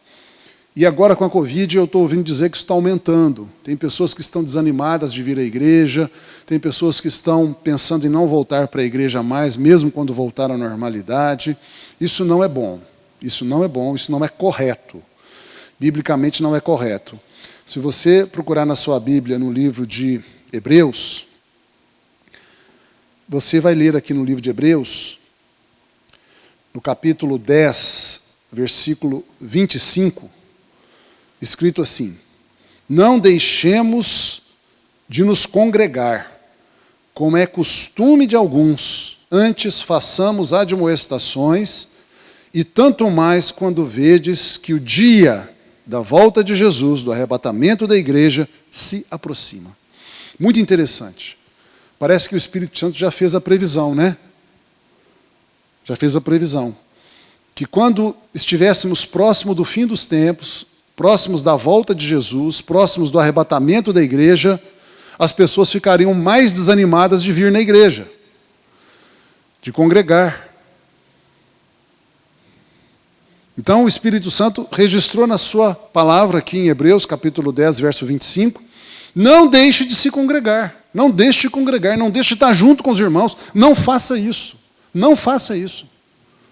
S1: E agora com a Covid eu estou ouvindo dizer que isso está aumentando. Tem pessoas que estão desanimadas de vir à igreja, tem pessoas que estão pensando em não voltar para a igreja mais, mesmo quando voltar à normalidade. Isso não é bom, isso não é bom, isso não é correto. Biblicamente não é correto. Se você procurar na sua Bíblia, no livro de Hebreus, você vai ler aqui no livro de Hebreus, no capítulo 10, versículo 25, escrito assim: não deixemos de nos congregar, como é costume de alguns, antes façamos admoestações, e tanto mais quando vedes que o dia da volta de Jesus, do arrebatamento da igreja, se aproxima. Muito interessante. Parece que o Espírito Santo já fez a previsão, né? Já fez a previsão. Que quando estivéssemos próximo do fim dos tempos, próximos da volta de Jesus, próximos do arrebatamento da igreja, as pessoas ficariam mais desanimadas de vir na igreja, de congregar. Então o Espírito Santo registrou na sua palavra aqui em Hebreus, capítulo 10, verso 25, não deixe de se congregar, não deixe de congregar, não deixe de estar junto com os irmãos, não faça isso, não faça isso,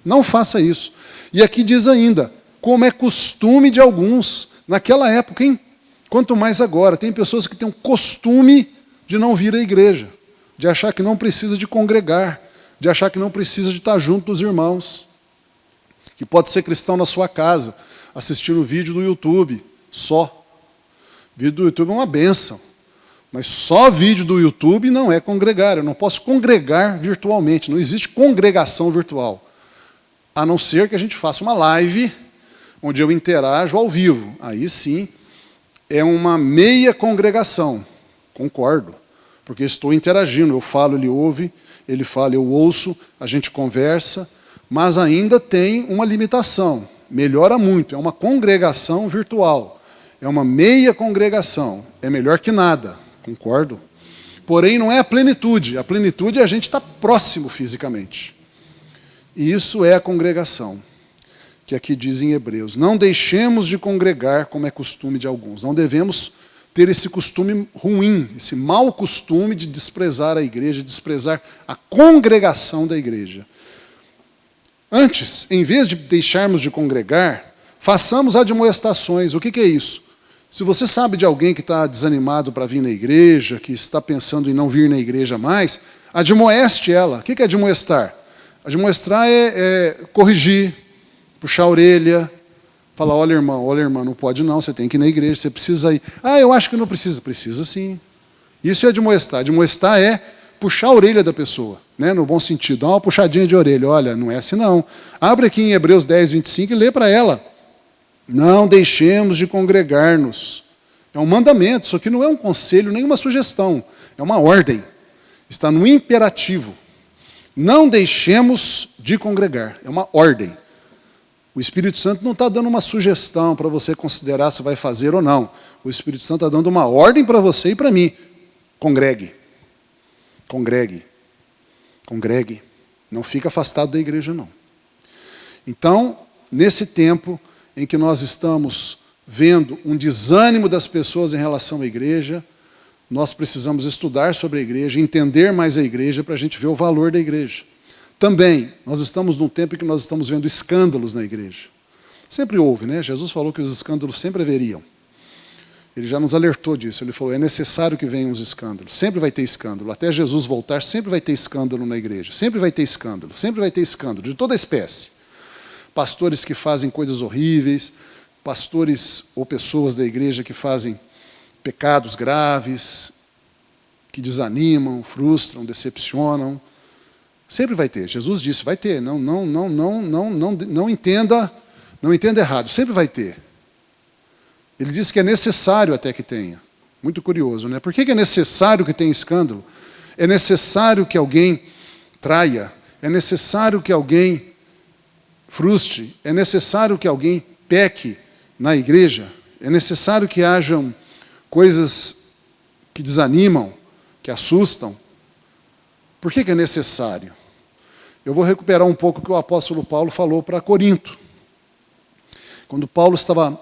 S1: não faça isso. E aqui diz ainda, como é costume de alguns, naquela época, hein? Quanto mais agora, tem pessoas que têm um costume de não vir à igreja, de achar que não precisa de congregar, de achar que não precisa de estar junto dos irmãos, que pode ser cristão na sua casa, assistindo vídeo do YouTube, só. Vídeo do YouTube é uma bênção, mas só vídeo do YouTube não é congregar. Eu não posso congregar virtualmente, não existe congregação virtual, a não ser que a gente faça uma live, onde eu interajo ao vivo. Aí sim, é uma meia congregação, concordo, porque estou interagindo, eu falo, ele ouve, ele fala, eu ouço, a gente conversa, mas ainda tem uma limitação, melhora muito, é uma congregação virtual, é uma meia congregação, é melhor que nada, concordo? Porém, não é a plenitude é a gente estar próximo fisicamente. E isso é a congregação, que aqui diz em Hebreus, não deixemos de congregar como é costume de alguns, não devemos ter esse costume ruim, esse mau costume de desprezar a igreja, desprezar a congregação da igreja. Antes, em vez de deixarmos de congregar, façamos admoestações. O que é isso? Se você sabe de alguém que está desanimado para vir na igreja, que está pensando em não vir na igreja mais, admoeste ela. O que é admoestar? Admoestar é corrigir, puxar a orelha, falar, olha irmã, não pode não, você tem que ir na igreja, você precisa ir. Ah, eu acho que não precisa. Precisa sim. Isso é admoestar. Admoestar é puxar a orelha da pessoa, né, no bom sentido. Dá uma puxadinha de orelha. Olha, não é assim não. Abre aqui em Hebreus 10, 25 e lê para ela. Não deixemos de congregar-nos. É um mandamento, isso aqui não é um conselho, nem uma sugestão. É uma ordem. Está no imperativo. Não deixemos de congregar. É uma ordem. O Espírito Santo não está dando uma sugestão para você considerar se vai fazer ou não. O Espírito Santo está dando uma ordem para você e para mim. Congregue. Congregue. Congregue. Não fica afastado da igreja, não. Então, nesse tempo em que nós estamos vendo um desânimo das pessoas em relação à igreja, nós precisamos estudar sobre a igreja, entender mais a igreja para a gente ver o valor da igreja. Também, nós estamos num tempo em que nós estamos vendo escândalos na igreja. Sempre houve, né? Jesus falou que os escândalos sempre haveriam. Ele já nos alertou disso. Ele falou, é necessário que venham os escândalos. Sempre vai ter escândalo. Até Jesus voltar, sempre vai ter escândalo na igreja. Sempre vai ter escândalo. Sempre vai ter escândalo, de toda espécie. Pastores que fazem coisas horríveis, pastores ou pessoas da igreja que fazem pecados graves, que desanimam, frustram, decepcionam. Sempre vai ter. Jesus disse, vai ter. Não entenda errado. Sempre vai ter. Ele disse que é necessário até que tenha. Muito curioso, né? Por que é necessário que tenha escândalo? É necessário que alguém traia. É necessário que alguém frustre. É necessário que alguém peque na igreja. É necessário que hajam coisas que desanimam, que assustam. Por que é necessário? Eu vou recuperar um pouco o que o apóstolo Paulo falou para Corinto. Quando Paulo estava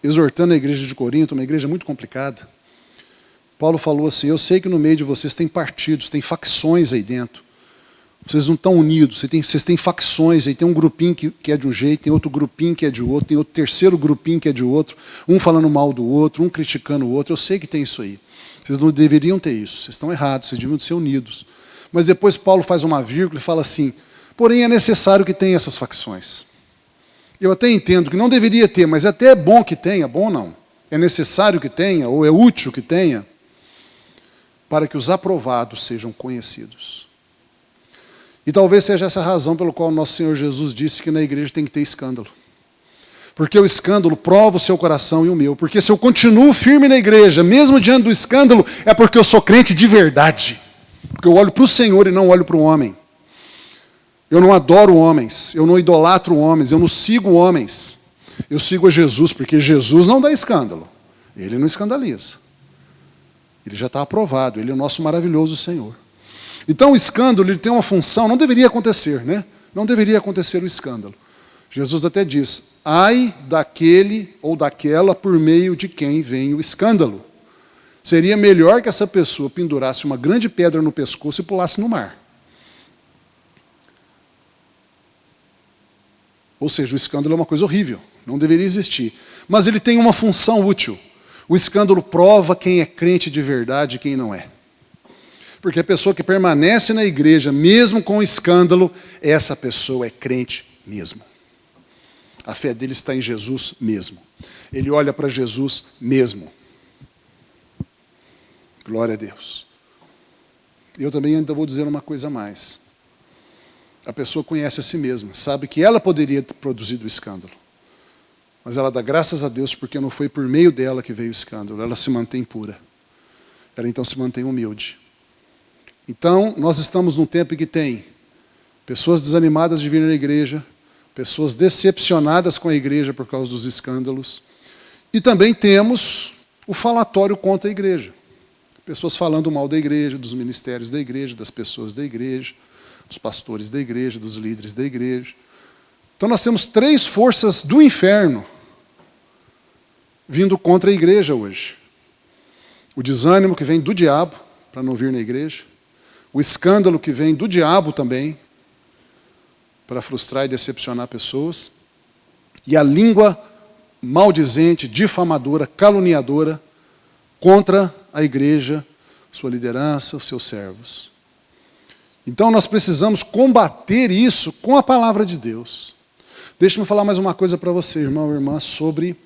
S1: exortando a igreja de Corinto, uma igreja muito complicada, Paulo falou assim, eu sei que no meio de vocês tem partidos, tem facções aí dentro. Vocês não estão unidos, vocês têm facções, aí tem um grupinho que é de um jeito, tem outro grupinho que é de outro, tem outro terceiro grupinho que é de outro, um falando mal do outro, um criticando o outro. Eu sei que tem isso aí. Vocês não deveriam ter isso, vocês estão errados, vocês deveriam ser unidos. Mas depois Paulo faz uma vírgula e fala assim, porém é necessário que tenha essas facções. Eu até entendo que não deveria ter, mas até é bom que tenha, bom não. É necessário que tenha, ou é útil que tenha, para que os aprovados sejam conhecidos. E talvez seja essa a razão pela qual o nosso Senhor Jesus disse que na igreja tem que ter escândalo. Porque o escândalo prova o seu coração e o meu. Porque se eu continuo firme na igreja, mesmo diante do escândalo, é porque eu sou crente de verdade. Porque eu olho para o Senhor e não olho para o homem. Eu não adoro homens, eu não idolatro homens, eu não sigo homens. Eu sigo a Jesus, porque Jesus não dá escândalo. Ele não escandaliza. Ele já está aprovado, ele é o nosso maravilhoso Senhor. Então o escândalo ele tem uma função, não deveria acontecer, né? Não deveria acontecer o escândalo. Jesus até diz, ai daquele ou daquela por meio de quem vem o escândalo. Seria melhor que essa pessoa pendurasse uma grande pedra no pescoço e pulasse no mar. Ou seja, o escândalo é uma coisa horrível, não deveria existir. Mas ele tem uma função útil. O escândalo prova quem é crente de verdade e quem não é. Porque a pessoa que permanece na igreja, mesmo com o escândalo, essa pessoa é crente mesmo. A fé dele está em Jesus mesmo. Ele olha para Jesus mesmo. Glória a Deus. Eu também ainda vou dizer uma coisa a mais. A pessoa conhece a si mesma, sabe que ela poderia ter produzido o escândalo. Mas ela dá graças a Deus porque não foi por meio dela que veio o escândalo. Ela se mantém pura. Ela então se mantém humilde. Então, nós estamos num tempo em que tem pessoas desanimadas de vir na igreja, pessoas decepcionadas com a igreja por causa dos escândalos, e também temos o falatório contra a igreja. Pessoas falando mal da igreja, dos ministérios da igreja, das pessoas da igreja, dos pastores da igreja, dos líderes da igreja. Então nós temos 3 forças do inferno vindo contra a igreja hoje. O desânimo que vem do diabo, para não vir na igreja. O escândalo que vem do diabo também, para frustrar e decepcionar pessoas. E a língua maldizente, difamadora, caluniadora contra a igreja, sua liderança, os seus servos. Então nós precisamos combater isso com a palavra de Deus. Deixa-me falar mais uma coisa para você, irmão e irmã, sobre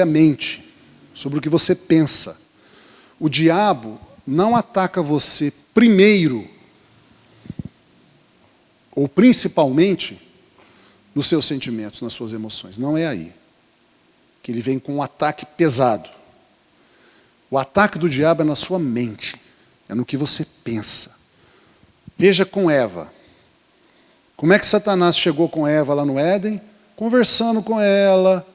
S1: a mente, sobre o que você pensa. O diabo não ataca você primeiro, ou principalmente, nos seus sentimentos, nas suas emoções. Não é aí que ele vem com um ataque pesado. O ataque do diabo é na sua mente, é no que você pensa. Veja com Eva. Como é que Satanás chegou com Eva lá no Éden? Conversando com ela,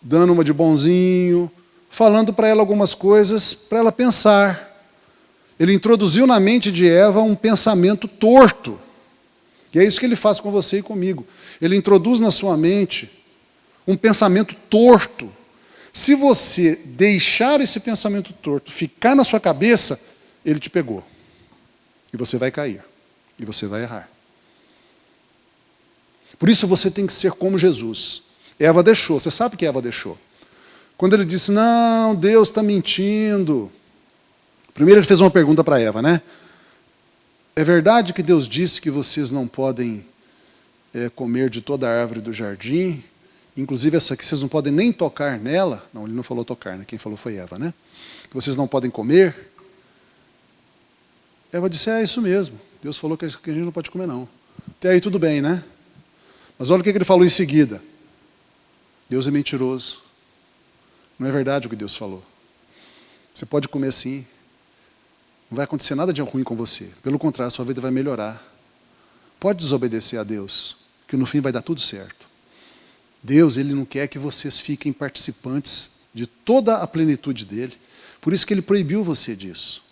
S1: dando uma de bonzinho, falando para ela algumas coisas para ela pensar. Ele introduziu na mente de Eva um pensamento torto. E é isso que ele faz com você e comigo. Ele introduz na sua mente um pensamento torto. Se você deixar esse pensamento torto ficar na sua cabeça, ele te pegou. E você vai cair. E você vai errar. Por isso você tem que ser como Jesus. Eva deixou. Você sabe que Eva deixou. Quando ele disse, não, Deus está mentindo. Primeiro ele fez uma pergunta para Eva, né? É verdade que Deus disse que vocês não podem comer de toda a árvore do jardim? Inclusive essa aqui, vocês não podem nem tocar nela. Não, ele não falou tocar, né? Quem falou foi Eva, né? Que vocês não podem comer. Eva disse, é isso mesmo. Deus falou que a gente não pode comer, não. Até aí tudo bem, né? Mas olha o que ele falou em seguida. Deus é mentiroso. Não é verdade o que Deus falou. Você pode comer sim. Não vai acontecer nada de ruim com você. Pelo contrário, sua vida vai melhorar. Pode desobedecer a Deus, que no fim vai dar tudo certo. Deus, Ele não quer que vocês fiquem participantes de toda a plenitude dEle. Por isso que Ele proibiu você disso.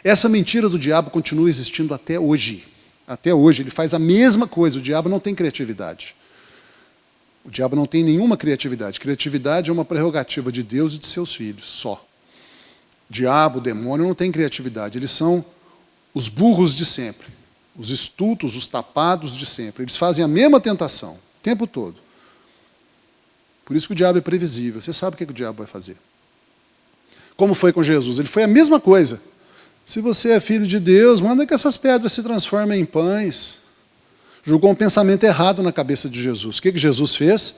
S1: Essa mentira do diabo continua existindo até hoje. Até hoje, ele faz a mesma coisa. O diabo não tem criatividade. O diabo não tem nenhuma criatividade. Criatividade é uma prerrogativa de Deus e de seus filhos, só. Diabo, demônio não tem criatividade. Eles são os burros de sempre. Os estultos, os tapados de sempre. Eles fazem a mesma tentação, o tempo todo. Por isso que o diabo é previsível. Você sabe o que o diabo vai fazer. Como foi com Jesus? Ele foi a mesma coisa. Se você é filho de Deus, manda que essas pedras se transformem em pães. Jogou um pensamento errado na cabeça de Jesus. O que Jesus fez?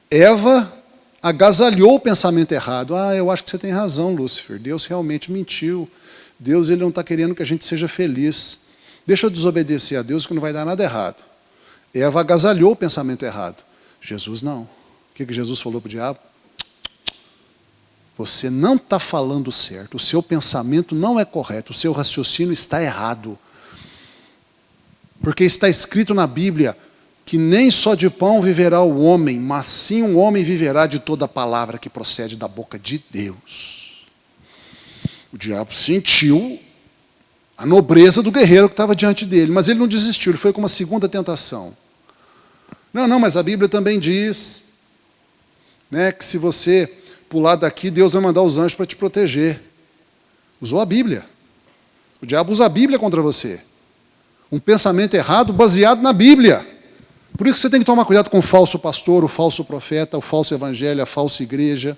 S1: Eva agasalhou o pensamento errado. Ah, eu acho que você tem razão, Lúcifer. Deus realmente mentiu. Deus ele não está querendo que a gente seja feliz. Deixa eu desobedecer a Deus que não vai dar nada errado. Eva agasalhou o pensamento errado. Jesus não. O que Jesus falou para o diabo? Você não está falando certo. O seu pensamento não é correto. O seu raciocínio está errado. Porque está escrito na Bíblia que nem só de pão viverá o homem, mas sim um homem viverá de toda a palavra que procede da boca de Deus. O diabo sentiu a nobreza do guerreiro que estava diante dele, mas ele não desistiu, ele foi com uma segunda tentação. Não, mas a Bíblia também diz, né, que se você pular daqui, Deus vai mandar os anjos para te proteger. Usou a Bíblia. O diabo usa a Bíblia contra você. Um pensamento errado baseado na Bíblia. Por isso você tem que tomar cuidado com o falso pastor, o falso profeta, o falso evangelho, a falsa igreja.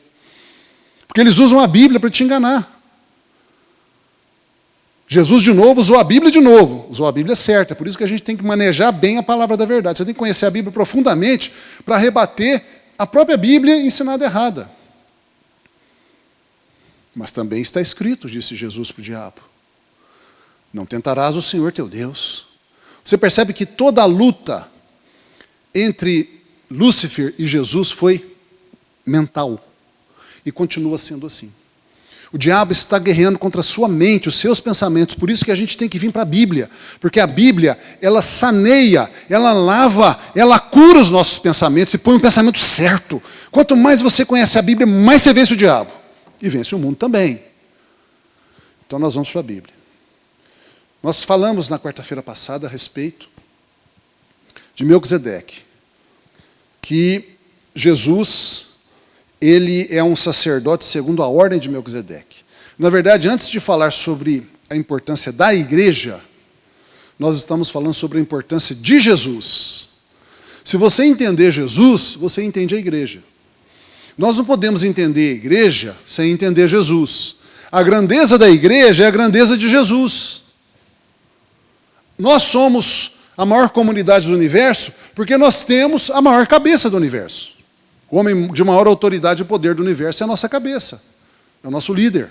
S1: Porque eles usam a Bíblia para te enganar. Jesus, de novo, usou a Bíblia de novo. Usou a Bíblia certa. Por isso que a gente tem que manejar bem a palavra da verdade. Você tem que conhecer a Bíblia profundamente para rebater a própria Bíblia ensinada errada. Mas também está escrito, disse Jesus para o diabo, não tentarás o Senhor teu Deus. Você percebe que toda a luta entre Lúcifer e Jesus foi mental. E continua sendo assim. O diabo está guerreando contra a sua mente, os seus pensamentos. Por isso que a gente tem que vir para a Bíblia. Porque a Bíblia, ela saneia, ela lava, ela cura os nossos pensamentos e põe um pensamento certo. Quanto mais você conhece a Bíblia, mais você vence o diabo. E vence o mundo também. Então nós vamos para a Bíblia. Nós falamos na quarta-feira passada a respeito de Melquisedeque. Que Jesus, ele é um sacerdote segundo a ordem de Melquisedeque. Na verdade, antes de falar sobre a importância da igreja, nós estamos falando sobre a importância de Jesus. Se você entender Jesus, você entende a igreja. Nós não podemos entender a igreja sem entender Jesus. A grandeza da igreja é a grandeza de Jesus. Nós somos a maior comunidade do universo porque nós temos a maior cabeça do universo. O homem de maior autoridade e poder do universo é a nossa cabeça. É o nosso líder,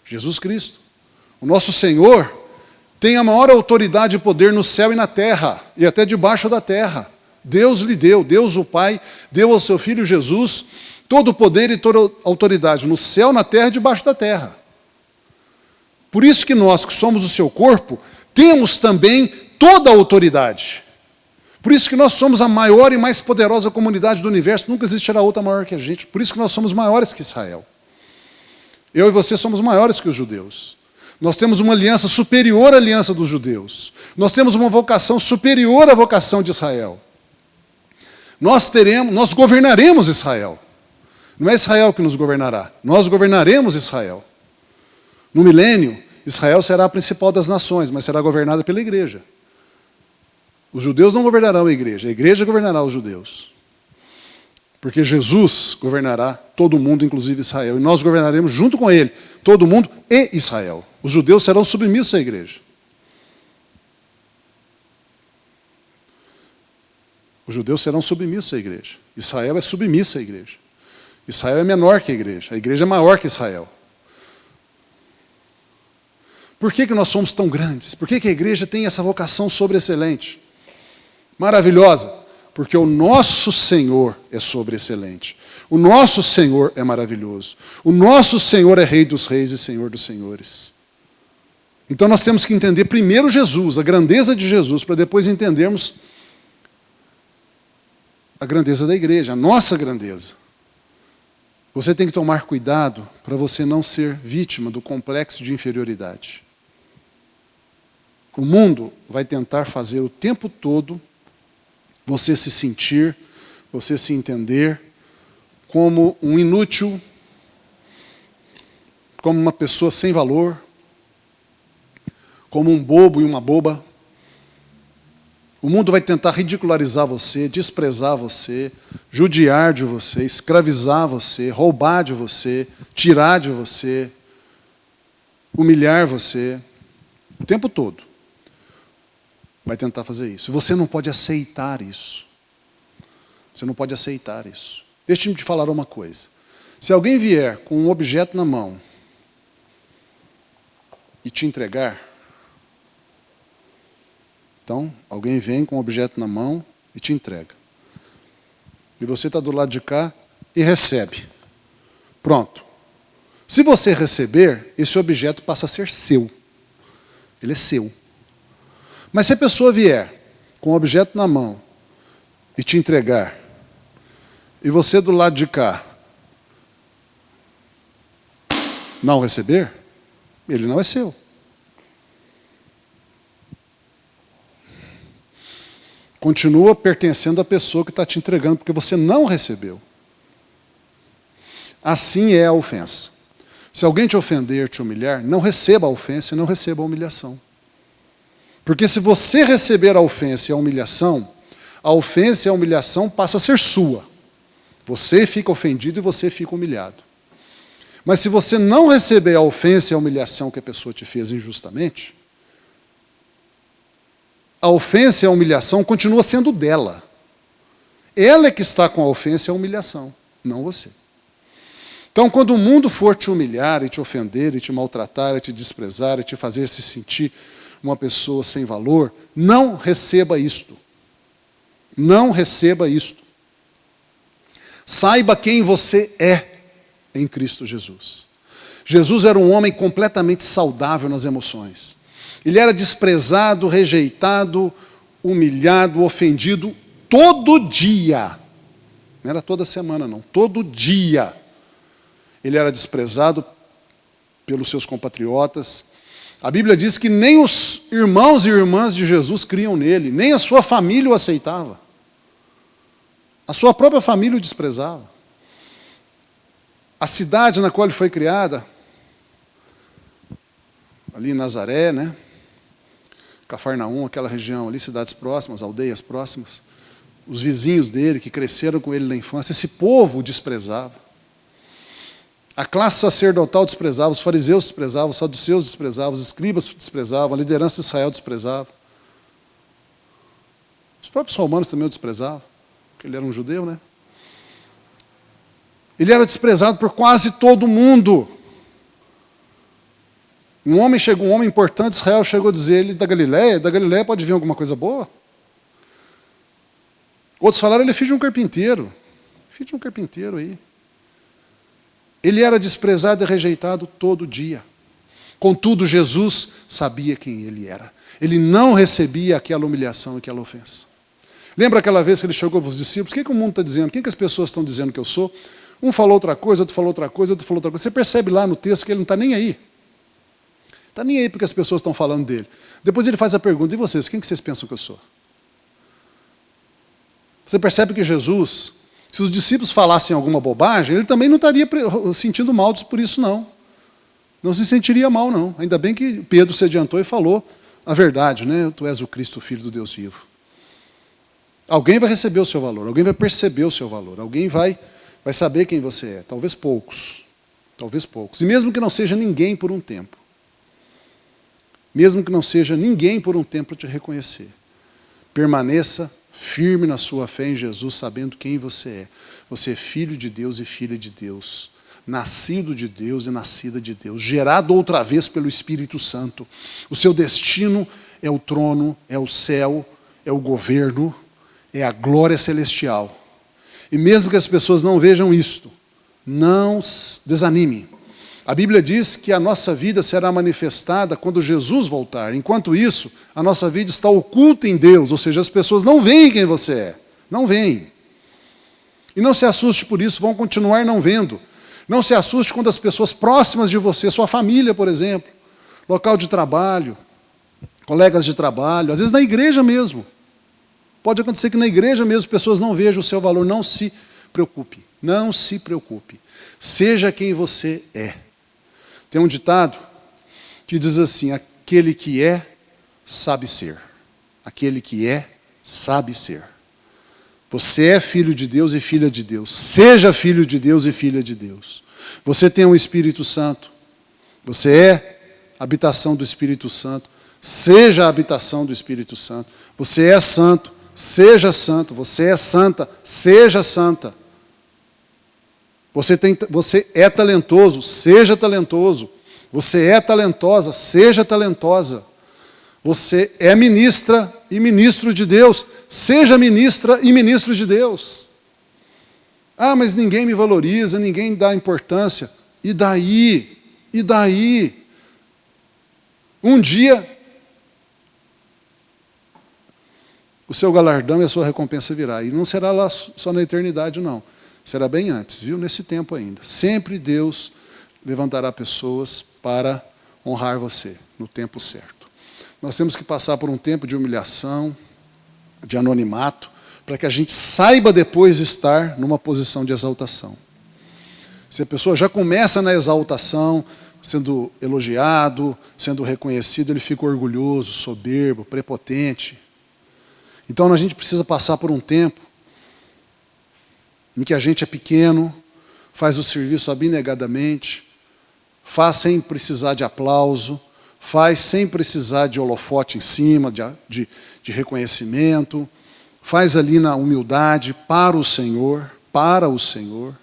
S1: Jesus Cristo. O nosso Senhor tem a maior autoridade e poder no céu e na terra, e até debaixo da terra. Deus lhe deu, Deus o Pai, deu ao seu Filho Jesus, todo o poder e toda a autoridade, no céu, na terra e debaixo da terra. Por isso que nós, que somos o seu corpo, temos também toda a autoridade. Por isso que nós somos a maior e mais poderosa comunidade do universo, nunca existirá outra maior que a gente. Por isso que nós somos maiores que Israel. Eu e você somos maiores que os judeus. Nós temos uma aliança superior à aliança dos judeus. Nós temos uma vocação superior à vocação de Israel. Nós governaremos Israel. Não é Israel que nos governará. Nós governaremos Israel. No milênio, Israel será a principal das nações, mas será governada pela igreja. Os judeus não governarão a igreja governará os judeus. Porque Jesus governará todo mundo, inclusive Israel. E nós governaremos junto com ele, todo mundo e Israel. Os judeus serão submissos à igreja. Os judeus serão submissos à igreja. Israel é submissa à igreja. Israel é menor que a igreja é maior que Israel. Por que nós somos tão grandes? Por que a igreja tem essa vocação sobreexcelente? Maravilhosa. Porque o nosso Senhor é sobreexcelente. O nosso Senhor é maravilhoso. O nosso Senhor é Rei dos reis e Senhor dos senhores. Então nós temos que entender primeiro Jesus, a grandeza de Jesus, para depois entendermos a grandeza da igreja, a nossa grandeza. Você tem que tomar cuidado para você não ser vítima do complexo de inferioridade. O mundo vai tentar fazer o tempo todo você se sentir, você se entender como um inútil, como uma pessoa sem valor, como um bobo e uma boba. O mundo vai tentar ridicularizar você, desprezar você, judiar de você, escravizar você, roubar de você, tirar de você, humilhar você, o tempo todo. Vai tentar fazer isso. E você não pode aceitar isso. Você não pode aceitar isso. Deixe-me te falar uma coisa. Se alguém vier com um objeto na mão e te entregar, então, alguém vem com um objeto na mão e te entrega. E você está do lado de cá e recebe. Pronto. Se você receber, esse objeto passa a ser seu. Ele é seu. Mas se a pessoa vier com o objeto na mão e te entregar, e você do lado de cá não receber, ele não é seu. Continua pertencendo à pessoa que está te entregando, porque você não recebeu. Assim é a ofensa. Se alguém te ofender, te humilhar, não receba a ofensa e não receba a humilhação. Porque se você receber a ofensa e a humilhação passa a ser sua. Você fica ofendido e você fica humilhado. Mas se você não receber a ofensa e a humilhação que a pessoa te fez injustamente, a ofensa e a humilhação continua sendo dela. Ela é que está com a ofensa e a humilhação, não você. Então, quando o mundo for te humilhar, e te ofender, e te maltratar, e te desprezar, e te fazer se sentir uma pessoa sem valor, não receba isto. Não receba isto. Saiba quem você é em Cristo Jesus. Jesus era um homem completamente saudável nas emoções. Ele era desprezado, rejeitado, humilhado, ofendido todo dia. Não era toda semana, não. Todo dia. Ele era desprezado pelos seus compatriotas. A Bíblia diz que nem os irmãos e irmãs de Jesus criam nele, nem a sua família o aceitava. A sua própria família o desprezava. A cidade na qual ele foi criada, ali em Nazaré, Cafarnaum, aquela região ali, cidades próximas, aldeias próximas, os vizinhos dele, que cresceram com ele na infância, esse povo o desprezava. A classe sacerdotal desprezava, os fariseus desprezavam, os saduceus desprezavam, os escribas desprezavam, a liderança de Israel desprezava. Os próprios romanos também o desprezavam, porque ele era um judeu, né? Ele era desprezado por quase todo mundo. Um homem importante de Israel chegou a dizer, ele da Galileia pode vir alguma coisa boa? Outros falaram, ele é filho de um carpinteiro. Filho de um carpinteiro aí. Ele era desprezado e rejeitado todo dia. Contudo, Jesus sabia quem ele era. Ele não recebia aquela humilhação, aquela ofensa. Lembra aquela vez que ele chegou para os discípulos? O que o mundo está dizendo? Quem que as pessoas estão dizendo que eu sou? Um falou outra coisa, outro falou outra coisa, outro falou outra coisa. Você percebe lá no texto que ele não está nem aí. Está nem aí porque as pessoas estão falando dele. Depois ele faz a pergunta, e vocês, quem que vocês pensam que eu sou? Você percebe que Jesus, se os discípulos falassem alguma bobagem, ele também não estaria sentindo mal por isso, não. Não se sentiria mal, não. Ainda bem que Pedro se adiantou e falou a verdade, né? Tu és o Cristo, Filho do Deus vivo. Alguém vai receber o seu valor, alguém vai perceber o seu valor, alguém vai saber quem você é. Talvez poucos. Talvez poucos. E mesmo que não seja ninguém por um tempo. Mesmo que não seja ninguém por um tempo te reconhecer. Permaneça firme na sua fé em Jesus, sabendo quem você é. Você é filho de Deus e filha de Deus. Nascido de Deus e nascida de Deus. Gerado outra vez pelo Espírito Santo. O seu destino é o trono, é o céu, é o governo, é a glória celestial. E mesmo que as pessoas não vejam isto, não desanime. A Bíblia diz que a nossa vida será manifestada quando Jesus voltar. Enquanto isso, a nossa vida está oculta em Deus, ou seja, as pessoas não veem quem você é. Não veem. E não se assuste por isso, vão continuar não vendo. Não se assuste quando as pessoas próximas de você, sua família, por exemplo, local de trabalho, colegas de trabalho, às vezes na igreja mesmo. Pode acontecer que na igreja mesmo pessoas não vejam o seu valor. Não se preocupe. Não se preocupe. Seja quem você é. Tem um ditado que diz assim, aquele que é, sabe ser. Aquele que é, sabe ser. Você é filho de Deus e filha de Deus. Seja filho de Deus e filha de Deus. Você tem um Espírito Santo. Você é habitação do Espírito Santo. Seja a habitação do Espírito Santo. Você é santo. Seja santo. Você é santa. Seja santa. Você é talentoso, seja talentoso. Você é talentosa, seja talentosa. Você é ministra e ministro de Deus, seja ministra e ministro de Deus. Ah, mas ninguém me valoriza, ninguém dá importância. E daí? E daí? Um dia, o seu galardão e a sua recompensa virá. E não será lá só na eternidade, não. Será bem antes, viu? Nesse tempo ainda. Sempre Deus levantará pessoas para honrar você no tempo certo. Nós temos que passar por um tempo de humilhação, de anonimato, para que a gente saiba depois estar numa posição de exaltação. Se a pessoa já começa na exaltação, sendo elogiado, sendo reconhecido, ele fica orgulhoso, soberbo, prepotente. Então a gente precisa passar por um tempo em que a gente é pequeno, faz o serviço abnegadamente, faz sem precisar de aplauso, faz sem precisar de holofote em cima, de reconhecimento, faz ali na humildade para o Senhor,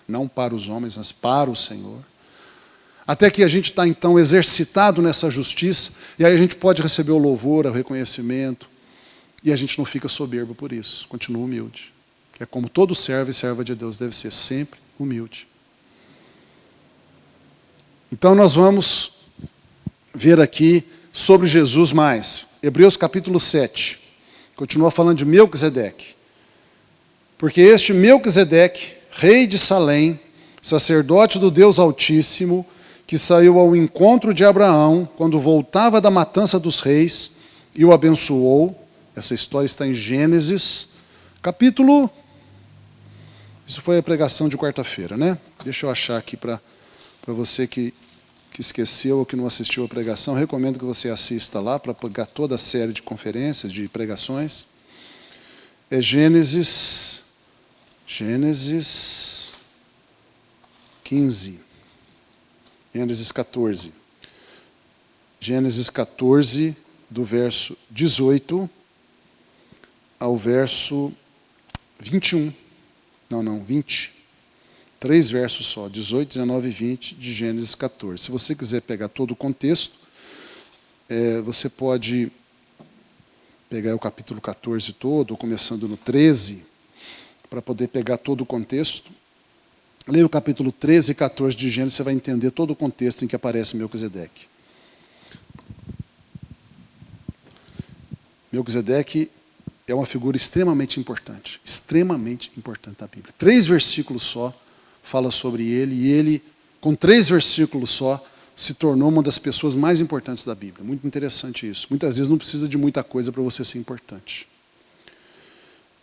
S1: não para os homens, mas para o Senhor. Até que a gente está então exercitado nessa justiça, e aí a gente pode receber o louvor, o reconhecimento, e a gente não fica soberbo por isso, continua humilde. É como todo servo e serva de Deus deve ser, sempre humilde. Então nós vamos ver aqui sobre Jesus mais. Hebreus capítulo 7. Continua falando de Melquisedeque. Porque este Melquisedeque, rei de Salém, sacerdote do Deus Altíssimo, que saiu ao encontro de Abraão, quando voltava da matança dos reis, e o abençoou. Essa história está em Gênesis, capítulo... Isso foi a pregação de quarta-feira, né? Deixa eu achar aqui para você que esqueceu ou que não assistiu a pregação. Recomendo que você assista lá para pegar toda a série de conferências, de pregações. é Gênesis 15. Gênesis 14. Gênesis 14, do verso 18 ao verso 21. Não, 20. 3 versos só, 18, 19 e 20 de Gênesis 14. Se você quiser pegar todo o contexto, você pode pegar o capítulo 14 todo, ou começando no 13, para poder pegar todo o contexto. Leia o capítulo 13 e 14 de Gênesis, você vai entender todo o contexto em que aparece Melquisedeque. Melquisedeque é uma figura extremamente importante da Bíblia. 3 versículos só fala sobre ele, e ele, com 3 versículos só, se tornou uma das pessoas mais importantes da Bíblia. Muito interessante isso. Muitas vezes não precisa de muita coisa para você ser importante.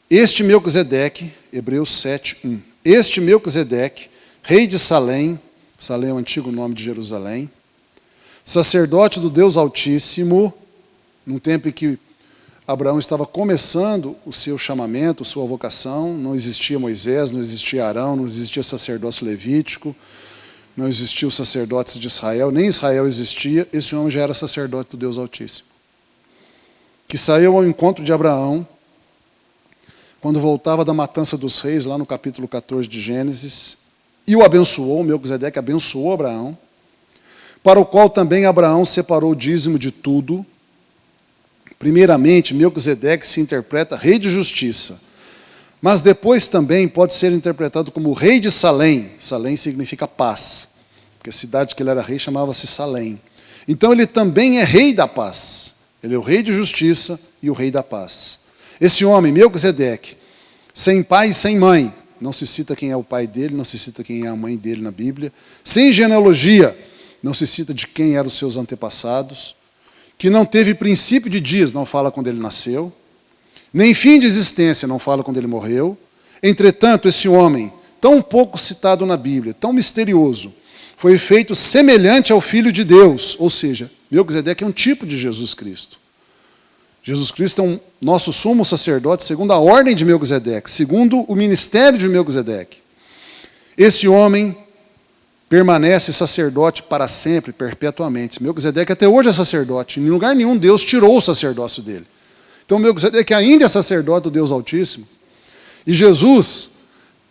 S1: Este Melquisedeque, Hebreus 7, 1. Este Melquisedeque, rei de Salém, Salém é o antigo nome de Jerusalém, sacerdote do Deus Altíssimo, num tempo em que Abraão estava começando o seu chamamento, sua vocação, não existia Moisés, não existia Arão, não existia sacerdócio levítico, não existia os sacerdotes de Israel, nem Israel existia, esse homem já era sacerdote do Deus Altíssimo. Que saiu ao encontro de Abraão, quando voltava da matança dos reis, lá no capítulo 14 de Gênesis, e o abençoou, Melquisedeque abençoou Abraão, para o qual também Abraão separou o dízimo de tudo. Primeiramente, Melquisedeque se interpreta rei de justiça, mas depois também pode ser interpretado como rei de Salém. Salém significa paz, porque a cidade que ele era rei chamava-se Salém. Então ele também é rei da paz. Ele é o rei de justiça e o rei da paz. Esse homem, Melquisedeque, sem pai e sem mãe, não se cita quem é o pai dele, não se cita quem é a mãe dele na Bíblia, sem genealogia, não se cita de quem eram os seus antepassados, que não teve princípio de dias, não fala quando ele nasceu, nem fim de existência, não fala quando ele morreu. Entretanto, esse homem, tão pouco citado na Bíblia, tão misterioso, foi feito semelhante ao Filho de Deus, ou seja, Melquisedeque é um tipo de Jesus Cristo. Jesus Cristo é nosso sumo sacerdote segundo a ordem de Melquisedeque, segundo o ministério de Melquisedeque. Esse homem permanece sacerdote para sempre, perpetuamente. Melquisedeque até hoje é sacerdote. Em lugar nenhum Deus tirou o sacerdócio dele. Então Melquisedeque ainda é sacerdote do Deus Altíssimo. E Jesus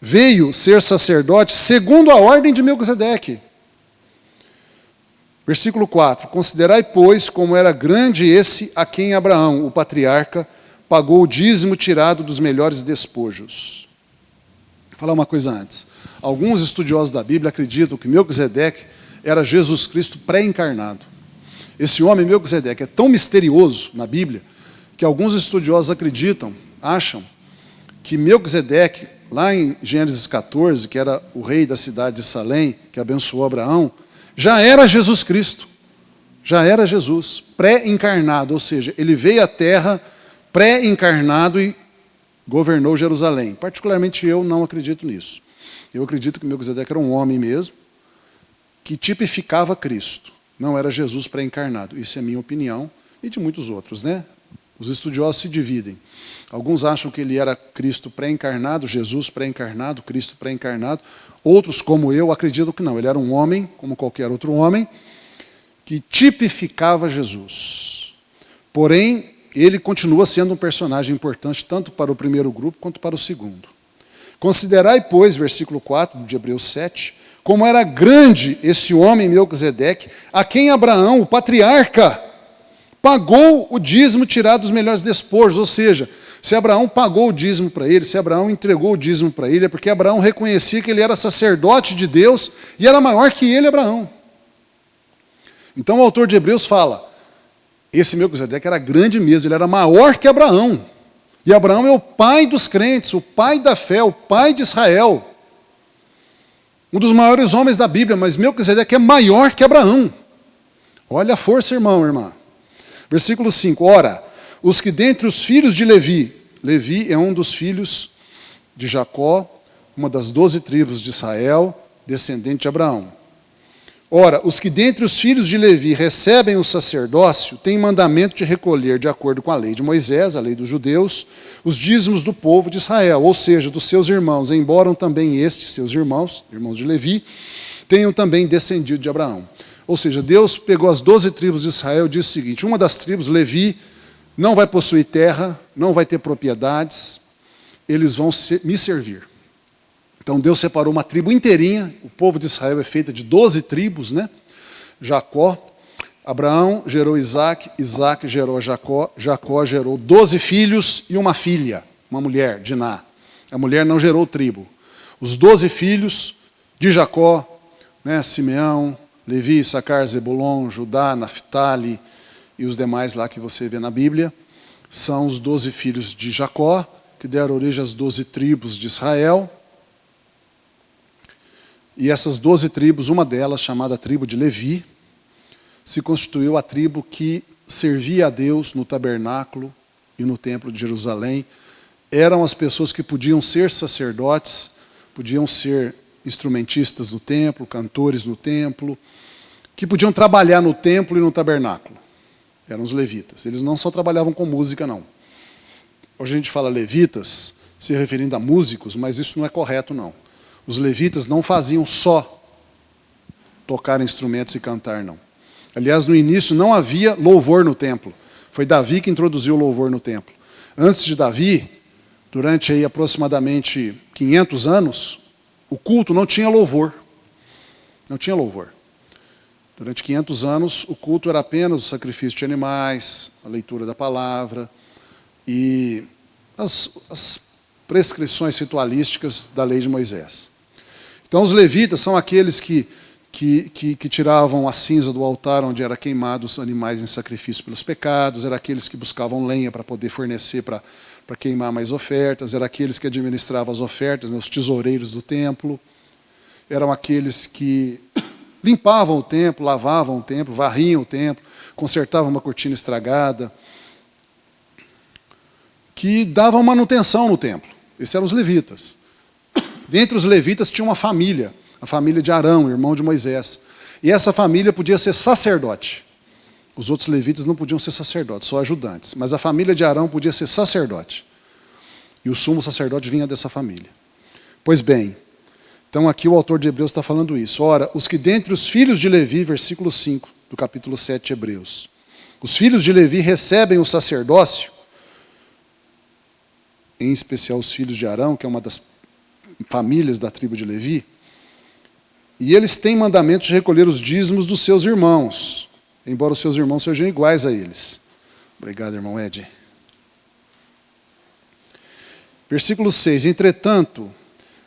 S1: veio ser sacerdote segundo a ordem de Melquisedeque. Versículo 4. Considerai, pois, como era grande esse a quem Abraão, o patriarca, pagou o dízimo tirado dos melhores despojos. Vou falar uma coisa antes. Alguns estudiosos da Bíblia acreditam que Melquisedeque era Jesus Cristo pré-encarnado. Esse homem, Melquisedeque, é tão misterioso na Bíblia que alguns estudiosos acham que Melquisedeque, lá em Gênesis 14, que era o rei da cidade de Salém, que abençoou Abraão, já era Jesus Cristo. Já era Jesus, pré-encarnado, ou seja, ele veio à terra pré-encarnado e governou Jerusalém. Particularmente eu não acredito nisso. Eu acredito que Melquisedeque era um homem mesmo, que tipificava Cristo. Não era Jesus pré-encarnado. Isso é minha opinião e de muitos outros, né? Os estudiosos se dividem. Alguns acham que ele era Cristo pré-encarnado, Jesus pré-encarnado, Cristo pré-encarnado. Outros, como eu, acreditam que não. Ele era um homem, como qualquer outro homem, que tipificava Jesus. Porém, ele continua sendo um personagem importante tanto para o primeiro grupo quanto para o segundo. Considerai, pois, versículo 4 de Hebreus 7, como era grande esse homem Melquisedeque, a quem Abraão, o patriarca, pagou o dízimo tirado dos melhores despojos. Ou seja, se Abraão pagou o dízimo para ele, se Abraão entregou o dízimo para ele, é porque Abraão reconhecia que ele era sacerdote de Deus e era maior que ele, Abraão. Então o autor de Hebreus fala, esse Melquisedeque era grande mesmo, ele era maior que Abraão. E Abraão é o pai dos crentes, o pai da fé, o pai de Israel. Um dos maiores homens da Bíblia, mas Melquisedeque é maior que Abraão. Olha a força, irmão, irmã. Versículo 5. Ora, os que dentre os filhos de Levi, Levi é um dos filhos de Jacó, uma das 12 tribos de Israel, descendente de Abraão. Ora, os que dentre os filhos de Levi recebem o sacerdócio têm mandamento de recolher, de acordo com a lei de Moisés, a lei dos judeus, os dízimos do povo de Israel, ou seja, dos seus irmãos, embora também estes, seus irmãos, irmãos de Levi, tenham também descendido de Abraão. Ou seja, Deus pegou as 12 tribos de Israel e disse o seguinte: uma das tribos, Levi, não vai possuir terra, não vai ter propriedades, eles vão me servir. Então Deus separou uma tribo inteirinha, o povo de Israel é feito de 12 tribos, né? Jacó, Abraão gerou Isaac, Isaac gerou Jacó, Jacó gerou 12 filhos e uma filha, uma mulher, Diná. A mulher não gerou tribo. Os 12 filhos de Jacó, né? Simeão, Levi, Issacar, Zebulon, Judá, Naftali e os demais lá que você vê na Bíblia, são os 12 filhos de Jacó, que deram origem às 12 tribos de Israel. E essas 12 tribos, uma delas, chamada tribo de Levi, se constituiu a tribo que servia a Deus no tabernáculo e no templo de Jerusalém. Eram as pessoas que podiam ser sacerdotes, podiam ser instrumentistas no templo, cantores no templo, que podiam trabalhar no templo e no tabernáculo. Eram os levitas. Eles não só trabalhavam com música, não. Hoje a gente fala levitas, se referindo a músicos, mas isso não é correto, não. Os levitas não faziam só tocar instrumentos e cantar, não. Aliás, no início não havia louvor no templo. Foi Davi que introduziu o louvor no templo. Antes de Davi, durante aí aproximadamente 500 anos, o culto não tinha louvor. Não tinha louvor. Durante 500 anos, o culto era apenas o sacrifício de animais, a leitura da palavra e as prescrições ritualísticas da lei de Moisés. Então, os levitas são aqueles que tiravam a cinza do altar onde eram queimados os animais em sacrifício pelos pecados, eram aqueles que buscavam lenha para poder fornecer para queimar mais ofertas, eram aqueles que administravam as ofertas, né, os tesoureiros do templo, eram aqueles que limpavam o templo, lavavam o templo, varriam o templo, consertavam uma cortina estragada, que davam manutenção no templo. Esses eram os levitas. Dentre os levitas tinha uma família, a família de Arão, irmão de Moisés. E essa família podia ser sacerdote. Os outros levitas não podiam ser sacerdotes, só ajudantes. Mas a família de Arão podia ser sacerdote. E o sumo sacerdote vinha dessa família. Pois bem, então aqui o autor de Hebreus está falando isso. Ora, os que dentre os filhos de Levi, versículo 5 do capítulo 7 de Hebreus, os filhos de Levi recebem o sacerdócio, em especial os filhos de Arão, que é uma das famílias da tribo de Levi, e eles têm mandamento de recolher os dízimos dos seus irmãos, embora os seus irmãos sejam iguais a eles. Obrigado, irmão Ed. Versículo 6. Entretanto,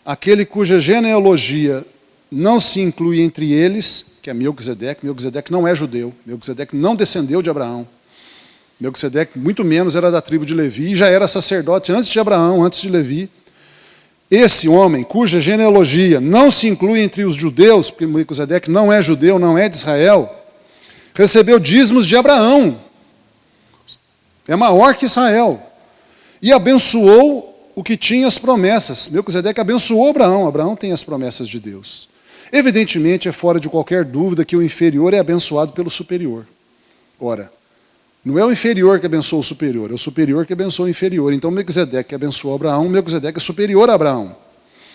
S1: aquele cuja genealogia não se inclui entre eles, que é Melquisedeque. Melquisedeque não é judeu, Melquisedeque não descendeu de Abraão. Melquisedeque, muito menos, era da tribo de Levi, e já era sacerdote antes de Abraão, antes de Levi. Esse homem, cuja genealogia não se inclui entre os judeus, porque Melquisedeque não é judeu, não é de Israel, recebeu dízimos de Abraão. É maior que Israel. E abençoou o que tinha as promessas. Melquisedeque abençoou Abraão. Abraão tem as promessas de Deus. Evidentemente, é fora de qualquer dúvida que o inferior é abençoado pelo superior. Ora, não é o inferior que abençoa o superior, é o superior que abençoa o inferior. Então, Melquisedeque abençoou Abraão, Melquisedeque é superior a Abraão.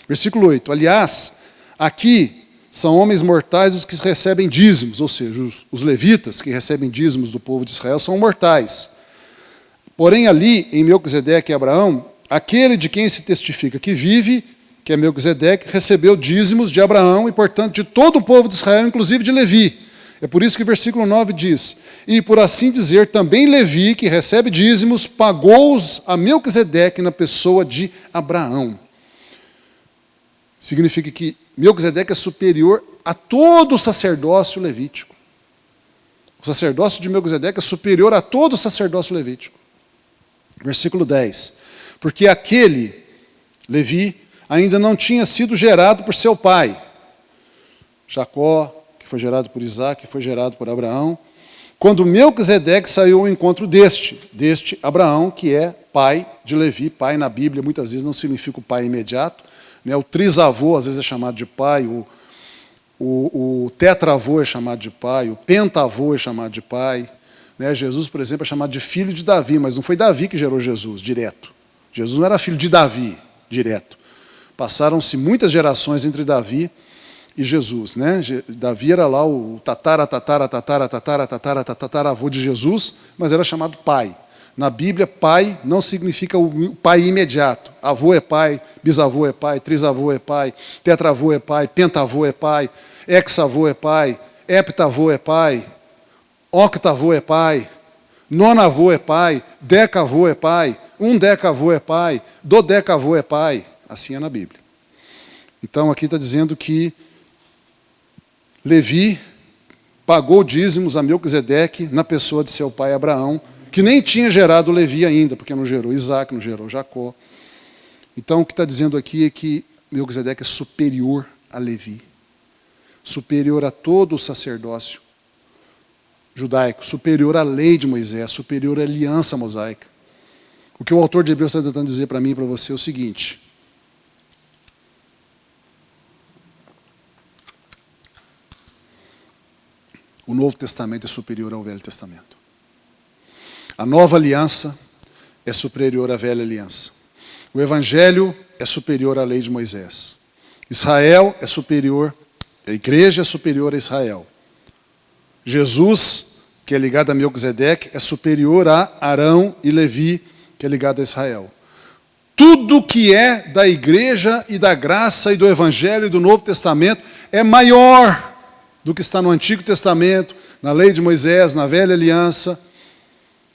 S1: Versículo 8. Aliás, aqui são homens mortais os que recebem dízimos, ou seja, os levitas que recebem dízimos do povo de Israel são mortais. Porém, ali, em Melquisedeque e Abraão, aquele de quem se testifica que vive, que é Melquisedeque, recebeu dízimos de Abraão e, portanto, de todo o povo de Israel, inclusive de Levi. É por isso que o versículo 9 diz: e por assim dizer, também Levi, que recebe dízimos, pagou-os a Melquisedeque na pessoa de Abraão. Significa que Melquisedeque é superior a todo o sacerdócio levítico. O sacerdócio de Melquisedeque é superior a todo o sacerdócio levítico. Versículo 10. Porque aquele, Levi, ainda não tinha sido gerado por seu pai, Jacó, que foi gerado por Isaac, que foi gerado por Abraão, quando Melquisedeque saiu ao encontro deste Abraão, que é pai de Levi. Pai na Bíblia muitas vezes não significa o pai imediato, né? O trisavô às vezes é chamado de pai, O tetravô é chamado de pai, o pentavô é chamado de pai. Né? Jesus, por exemplo, é chamado de filho de Davi, mas não foi Davi que gerou Jesus, direto. Jesus não era filho de Davi, direto. Passaram-se muitas gerações entre Davi e Jesus. Né? Davi era lá o tataravô de Jesus, mas era chamado pai. Na Bíblia, pai não significa o pai imediato. Avô é pai, bisavô é pai, trisavô é pai, tetravô é pai, pentavô é pai, hexavô é pai, heptavô é pai, octavô é pai, nonavô é pai, decavô é pai, decavô é pai, dodecavô é pai. Assim é na Bíblia. Então aqui está dizendo que Levi pagou dízimos a Melquisedeque na pessoa de seu pai Abraão, que nem tinha gerado Levi ainda, porque não gerou Isaac, não gerou Jacó. Então o que está dizendo aqui é que Melquisedeque é superior a Levi, superior a todo o sacerdócio judaico, superior à lei de Moisés, superior à aliança mosaica. O que o autor de Hebreus está tentando dizer para mim e para você é o seguinte: o Novo Testamento é superior ao Velho Testamento. A nova aliança é superior à velha aliança. O Evangelho é superior à lei de Moisés. Israel é superior, a igreja é superior a Israel. Jesus, que é ligado a Melquisedeque, é superior a Arão e Levi, que é ligado a Israel. Tudo que é da igreja e da graça e do Evangelho e do Novo Testamento é maior do que está no Antigo Testamento, na lei de Moisés, na velha aliança,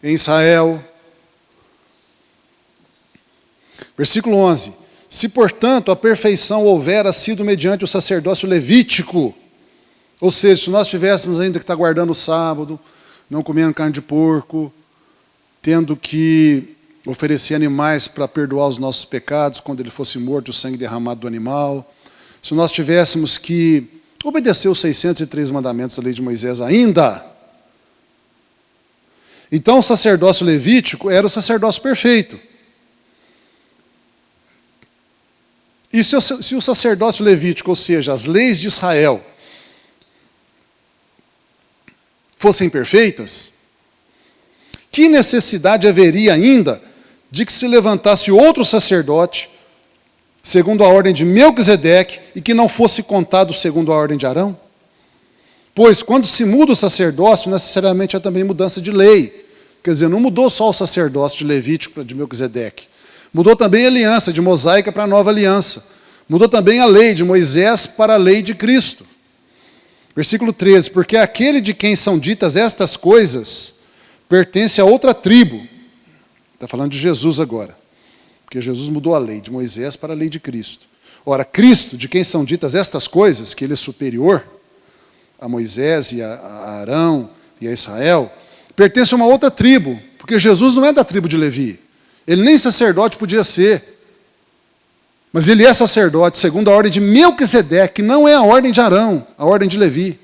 S1: em Israel. Versículo 11. Se, portanto, a perfeição houvera sido mediante o sacerdócio levítico, ou seja, se nós tivéssemos ainda que estar guardando o sábado, não comendo carne de porco, tendo que oferecer animais para perdoar os nossos pecados, quando ele fosse morto, o sangue derramado do animal, se nós tivéssemos que obedecer os 603 mandamentos da lei de Moisés ainda, então o sacerdócio levítico era o sacerdócio perfeito. E se o sacerdócio levítico, ou seja, as leis de Israel, fossem perfeitas, que necessidade haveria ainda de que se levantasse outro sacerdote, segundo a ordem de Melquisedeque, e que não fosse contado segundo a ordem de Arão? Pois, quando se muda o sacerdócio, necessariamente há também mudança de lei. Quer dizer, não mudou só o sacerdócio de Levítico para de Melquisedeque. Mudou também a aliança, de mosaica para a nova aliança. Mudou também a lei, de Moisés para a lei de Cristo. Versículo 13. Porque aquele de quem são ditas estas coisas pertence a outra tribo. Está falando de Jesus agora. Porque Jesus mudou a lei, de Moisés para a lei de Cristo. Ora, Cristo, de quem são ditas estas coisas, que ele é superior a Moisés e a Arão e a Israel, pertence a uma outra tribo, porque Jesus não é da tribo de Levi. Ele nem sacerdote podia ser. Mas ele é sacerdote, segundo a ordem de Melquisedeque, que não é a ordem de Arão, a ordem de Levi.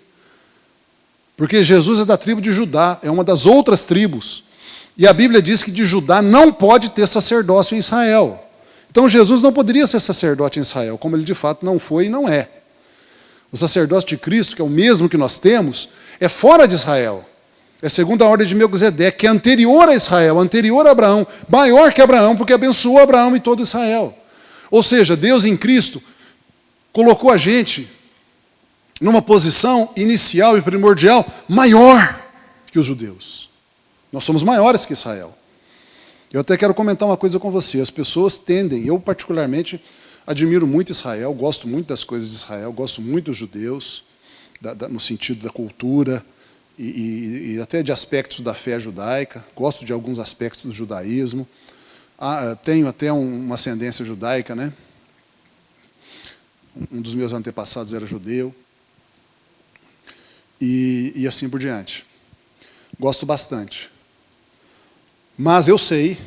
S1: Porque Jesus é da tribo de Judá, é uma das outras tribos. E a Bíblia diz que de Judá não pode ter sacerdócio em Israel. Então Jesus não poderia ser sacerdote em Israel, como ele de fato não foi e não é. O sacerdócio de Cristo, que é o mesmo que nós temos, é fora de Israel. É segundo a ordem de Melquisedeque, que é anterior a Israel, anterior a Abraão, maior que Abraão, porque abençoou Abraão e todo Israel. Ou seja, Deus em Cristo colocou a gente numa posição inicial e primordial maior que os judeus. Nós somos maiores que Israel. Eu até quero comentar uma coisa com você. As pessoas tendem, eu particularmente admiro muito Israel, gosto muito das coisas de Israel, gosto muito dos judeus, no sentido da cultura e até de aspectos da fé judaica, gosto de alguns aspectos do judaísmo, tenho até uma ascendência judaica, né? Um dos meus antepassados era judeu, e assim por diante. Gosto bastante. Mas eu sei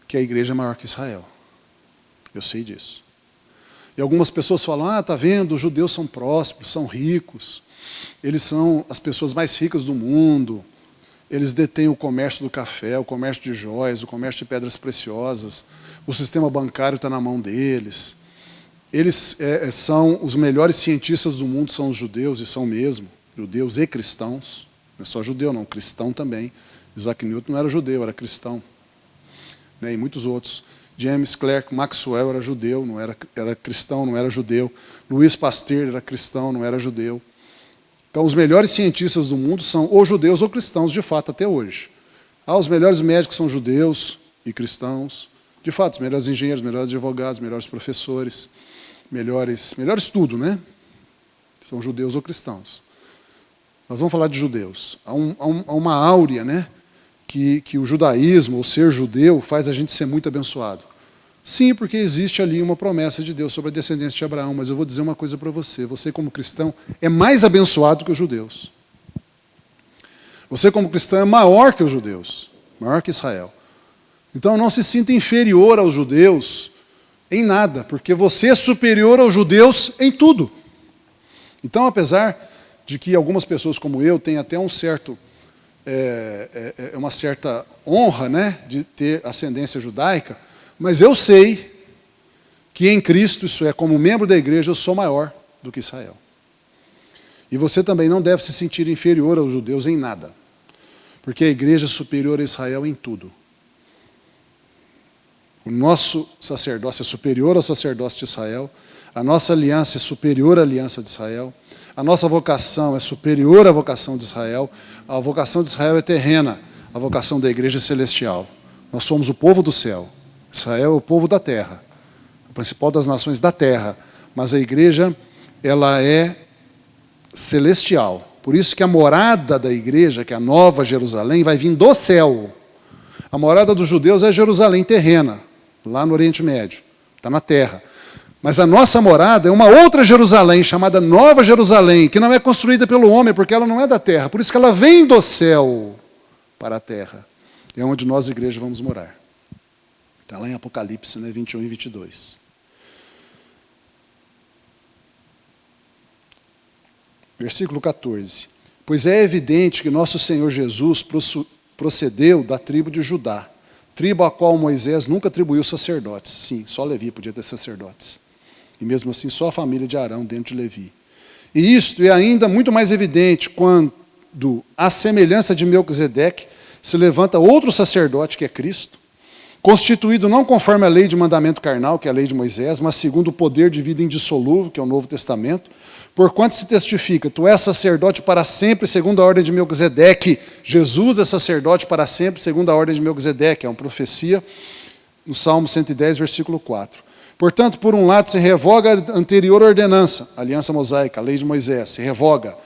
S1: que a igreja é maior que Israel. Eu sei disso. E algumas pessoas falam, tá vendo, os judeus são prósperos, são ricos, eles são as pessoas mais ricas do mundo, eles detêm o comércio do café, o comércio de joias, o comércio de pedras preciosas, o sistema bancário está na mão deles. Eles são os melhores cientistas do mundo, são os judeus, e são mesmo, judeus e cristãos. Não é só judeu, não, cristão também. Isaac Newton não era judeu, era cristão. Né, e muitos outros. James Clerk Maxwell era judeu, era cristão, não era judeu. Louis Pasteur era cristão, não era judeu. Então, os melhores cientistas do mundo são ou judeus ou cristãos, de fato, até hoje. Os melhores médicos são judeus e cristãos. De fato, os melhores engenheiros, melhores advogados, melhores professores, melhores tudo, né? São judeus ou cristãos. Nós vamos falar de judeus. Há uma áurea, né? Que o judaísmo, ou ser judeu, faz a gente ser muito abençoado. Sim, porque existe ali uma promessa de Deus sobre a descendência de Abraão, mas eu vou dizer uma coisa para você. Você, como cristão, é mais abençoado que os judeus. Você, como cristão, é maior que os judeus, maior que Israel. Então, não se sinta inferior aos judeus em nada, porque você é superior aos judeus em tudo. Então, apesar de que algumas pessoas como eu têm até uma certa honra, né, de ter ascendência judaica, mas eu sei que em Cristo, isso é, como membro da igreja, eu sou maior do que Israel. E você também não deve se sentir inferior aos judeus em nada, porque a igreja é superior a Israel em tudo. O nosso sacerdócio é superior ao sacerdócio de Israel, a nossa aliança é superior à aliança de Israel, a nossa vocação é superior à vocação de Israel, a vocação de Israel é terrena, a vocação da igreja é celestial. Nós somos o povo do céu. Israel é o povo da terra, a principal das nações da terra, mas a igreja, ela é celestial. Por isso que a morada da igreja, que é a Nova Jerusalém, vai vir do céu. A morada dos judeus é Jerusalém terrena, lá no Oriente Médio, está na terra. Mas a nossa morada é uma outra Jerusalém, chamada Nova Jerusalém, que não é construída pelo homem, porque ela não é da terra. Por isso que ela vem do céu para a terra. É onde nós, igreja, vamos morar. Está lá em Apocalipse, né, 21 e 22. Versículo 14. Pois é evidente que nosso Senhor Jesus procedeu da tribo de Judá, tribo a qual Moisés nunca atribuiu sacerdotes. Sim, só Levi podia ter sacerdotes. E mesmo assim, só a família de Arão dentro de Levi. E isto é ainda muito mais evidente quando, à semelhança de Melquisedeque, se levanta outro sacerdote, que é Cristo, constituído não conforme a lei de mandamento carnal, que é a lei de Moisés, mas segundo o poder de vida indissolúvel, que é o Novo Testamento, porquanto se testifica, tu és sacerdote para sempre, segundo a ordem de Melquisedeque. Jesus é sacerdote para sempre, segundo a ordem de Melquisedeque. É uma profecia no Salmo 110, versículo 4. Portanto, por um lado, se revoga a anterior ordenança, a aliança mosaica, a lei de Moisés, se revoga.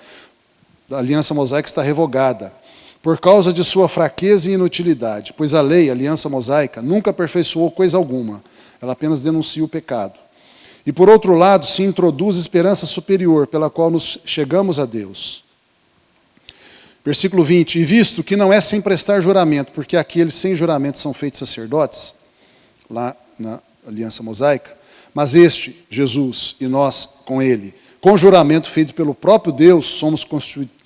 S1: A aliança mosaica está revogada, por causa de sua fraqueza e inutilidade, pois a lei, a aliança mosaica, nunca aperfeiçoou coisa alguma, ela apenas denuncia o pecado. E por outro lado, se introduz esperança superior, pela qual nos chegamos a Deus. Versículo 20, e visto que não é sem prestar juramento, porque aqueles sem juramento são feitos sacerdotes, lá na aliança mosaica, mas este, Jesus, e nós com ele, com juramento feito pelo próprio Deus, somos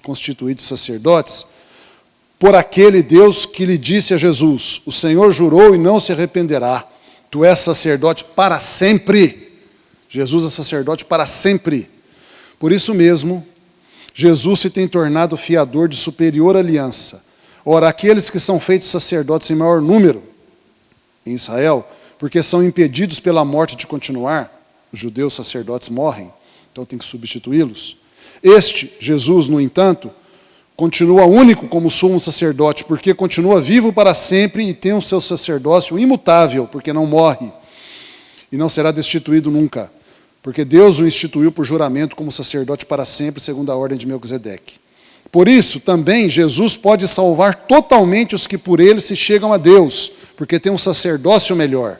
S1: constituídos sacerdotes, por aquele Deus que lhe disse a Jesus, o Senhor jurou e não se arrependerá, tu és sacerdote para sempre. Jesus é sacerdote para sempre. Por isso mesmo, Jesus se tem tornado fiador de superior aliança. Ora, aqueles que são feitos sacerdotes em maior número em Israel, porque são impedidos pela morte de continuar, os judeus sacerdotes morrem, então tem que substituí-los. Este, Jesus, no entanto, continua único como sumo sacerdote, porque continua vivo para sempre e tem o seu sacerdócio imutável, porque não morre e não será destituído nunca, porque Deus o instituiu por juramento como sacerdote para sempre, segundo a ordem de Melquisedeque. Por isso, também, Jesus pode salvar totalmente os que por ele se chegam a Deus, porque tem um sacerdócio melhor,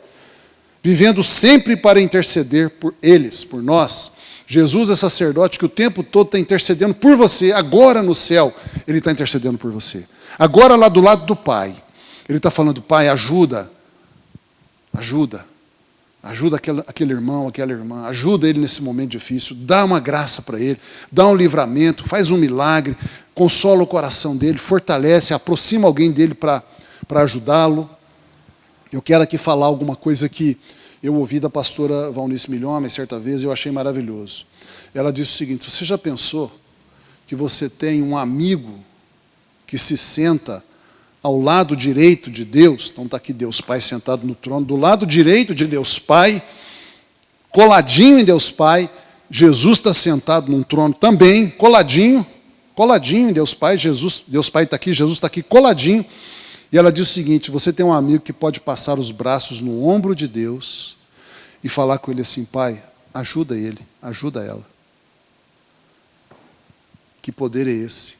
S1: vivendo sempre para interceder por eles, por nós. Jesus é sacerdote que o tempo todo está intercedendo por você. Agora no céu, ele está intercedendo por você. Agora lá do lado do Pai, ele está falando, Pai, ajuda aquele irmão, aquela irmã, ajuda ele nesse momento difícil, dá uma graça para ele, dá um livramento, faz um milagre, consola o coração dele, fortalece, aproxima alguém dele para ajudá-lo. Eu quero aqui falar alguma coisa que Eu ouvi da pastora Valnice Milhomem certa vez e eu achei maravilhoso. Ela disse o seguinte: você já pensou que você tem um amigo que se senta ao lado direito de Deus? Então está aqui Deus Pai sentado no trono, do lado direito de Deus Pai, coladinho em Deus Pai, Jesus está sentado num trono também, coladinho em Deus Pai, Deus Pai está aqui, Jesus está aqui coladinho. E ela diz o seguinte: você tem um amigo que pode passar os braços no ombro de Deus e falar com ele assim: Pai, ajuda ele, ajuda ela. Que poder é esse?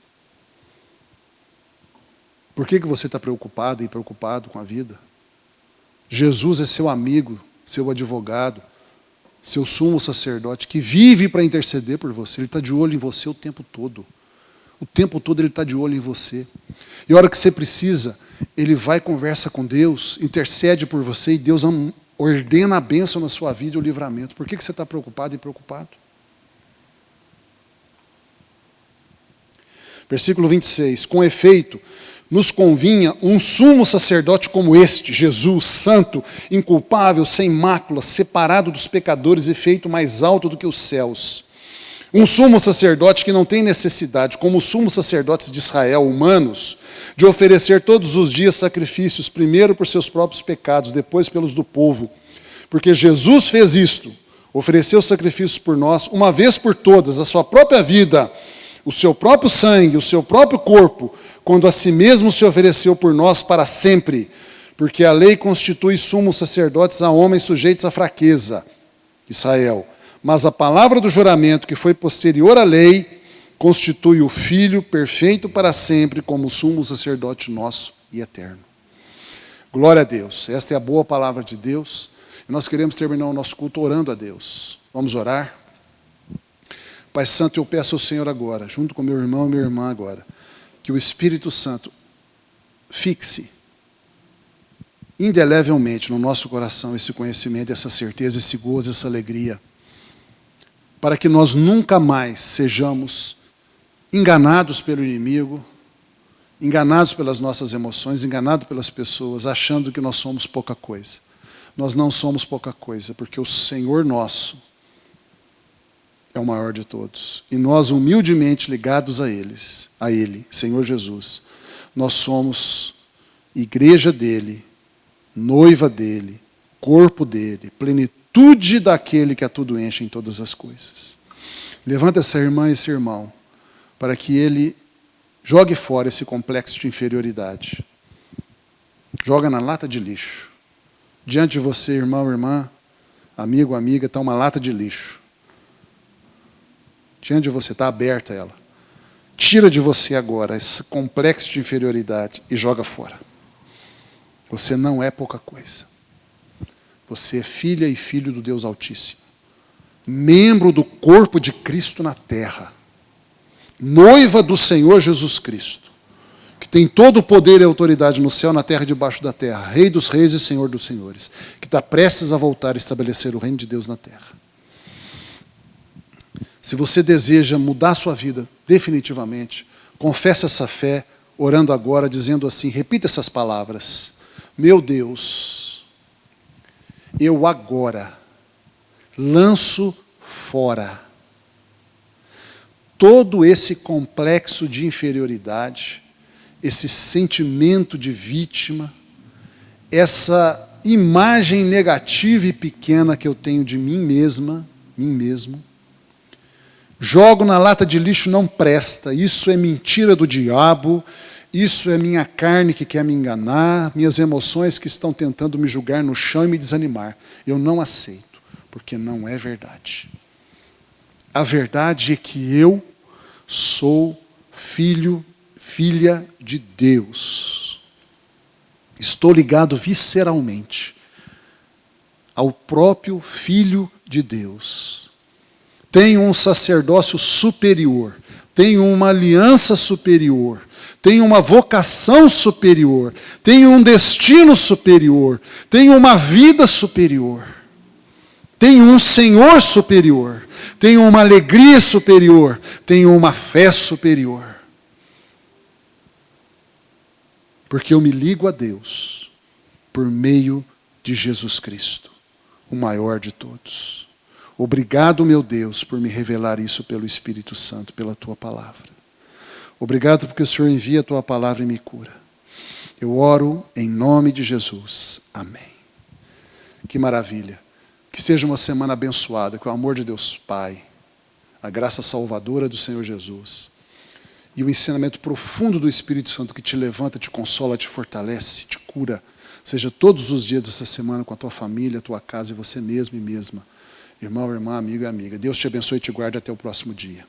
S1: Por que você está preocupado e preocupado com a vida? Jesus é seu amigo, seu advogado, seu sumo sacerdote, que vive para interceder por você. Ele está de olho em você o tempo todo. O tempo todo ele está de olho em você. E a hora que você precisa, ele vai e conversa com Deus, intercede por você, e Deus ordena a bênção na sua vida e o livramento. Por que você está preocupado e preocupado? Versículo 26. Com efeito, nos convinha um sumo sacerdote como este, Jesus, santo, inculpável, sem mácula, separado dos pecadores e feito mais alto do que os céus. Um sumo sacerdote que não tem necessidade, como os sumos sacerdotes de Israel, humanos, de oferecer todos os dias sacrifícios, primeiro por seus próprios pecados, depois pelos do povo. Porque Jesus fez isto, ofereceu sacrifícios por nós, uma vez por todas, a sua própria vida, o seu próprio sangue, o seu próprio corpo, quando a si mesmo se ofereceu por nós para sempre. Porque a lei constitui sumos sacerdotes a homens sujeitos à fraqueza, Israel. Mas a palavra do juramento, que foi posterior à lei, constitui o Filho perfeito para sempre, como sumo sacerdote nosso e eterno. Glória a Deus. Esta é a boa palavra de Deus. E nós queremos terminar o nosso culto orando a Deus. Vamos orar? Pai Santo, eu peço ao Senhor agora, junto com meu irmão e minha irmã agora, que o Espírito Santo fixe indelevelmente no nosso coração esse conhecimento, essa certeza, esse gozo, essa alegria, para que nós nunca mais sejamos enganados pelo inimigo, enganados pelas nossas emoções, enganados pelas pessoas, achando que nós somos pouca coisa. Nós não somos pouca coisa, porque o Senhor nosso é o maior de todos. E nós, humildemente ligados a Ele, Senhor Jesus, nós somos igreja dEle, noiva dEle, corpo dEle, plenitude daquele que a tudo enche em todas as coisas. Levanta essa irmã e esse irmão, para que ele jogue fora esse complexo de inferioridade. Joga na lata de lixo. Diante de você, irmão, irmã, amigo, amiga, está uma lata de lixo. Diante de você, está aberta ela. Tira de você agora esse complexo de inferioridade e joga fora. Você não é pouca coisa. Você é filha e filho do Deus Altíssimo. Membro do corpo de Cristo na terra. Noiva do Senhor Jesus Cristo. Que tem todo o poder e autoridade no céu, na terra e debaixo da terra. Rei dos reis e Senhor dos senhores. Que está prestes a voltar a estabelecer o reino de Deus na terra. Se você deseja mudar sua vida definitivamente, confesse essa fé, orando agora, dizendo assim, repita essas palavras. Meu Deus, eu agora lanço fora todo esse complexo de inferioridade, esse sentimento de vítima, essa imagem negativa e pequena que eu tenho de mim mesma, mim mesmo. Jogo na lata de lixo, não presta, isso é mentira do diabo, isso é minha carne que quer me enganar, minhas emoções que estão tentando me julgar no chão e me desanimar. Eu não aceito, porque não é verdade. A verdade é que eu sou filho, filha de Deus. Estou ligado visceralmente ao próprio Filho de Deus. Tenho um sacerdócio superior, tenho uma aliança superior, tenho uma vocação superior, tenho um destino superior, tenho uma vida superior, tenho um Senhor superior, tenho uma alegria superior, tenho uma fé superior. Porque eu me ligo a Deus por meio de Jesus Cristo, o maior de todos. Obrigado, meu Deus, por me revelar isso pelo Espírito Santo, pela Tua palavra. Obrigado porque o Senhor envia a Tua palavra e me cura. Eu oro em nome de Jesus. Amém. Que maravilha. Que seja uma semana abençoada, que o amor de Deus Pai, a graça salvadora do Senhor Jesus e o ensinamento profundo do Espírito Santo que te levanta, te consola, te fortalece, te cura, seja todos os dias dessa semana com a tua família, a tua casa e você mesmo e mesma. Irmão, irmã, amigo e amiga. Deus te abençoe e te guarde até o próximo dia.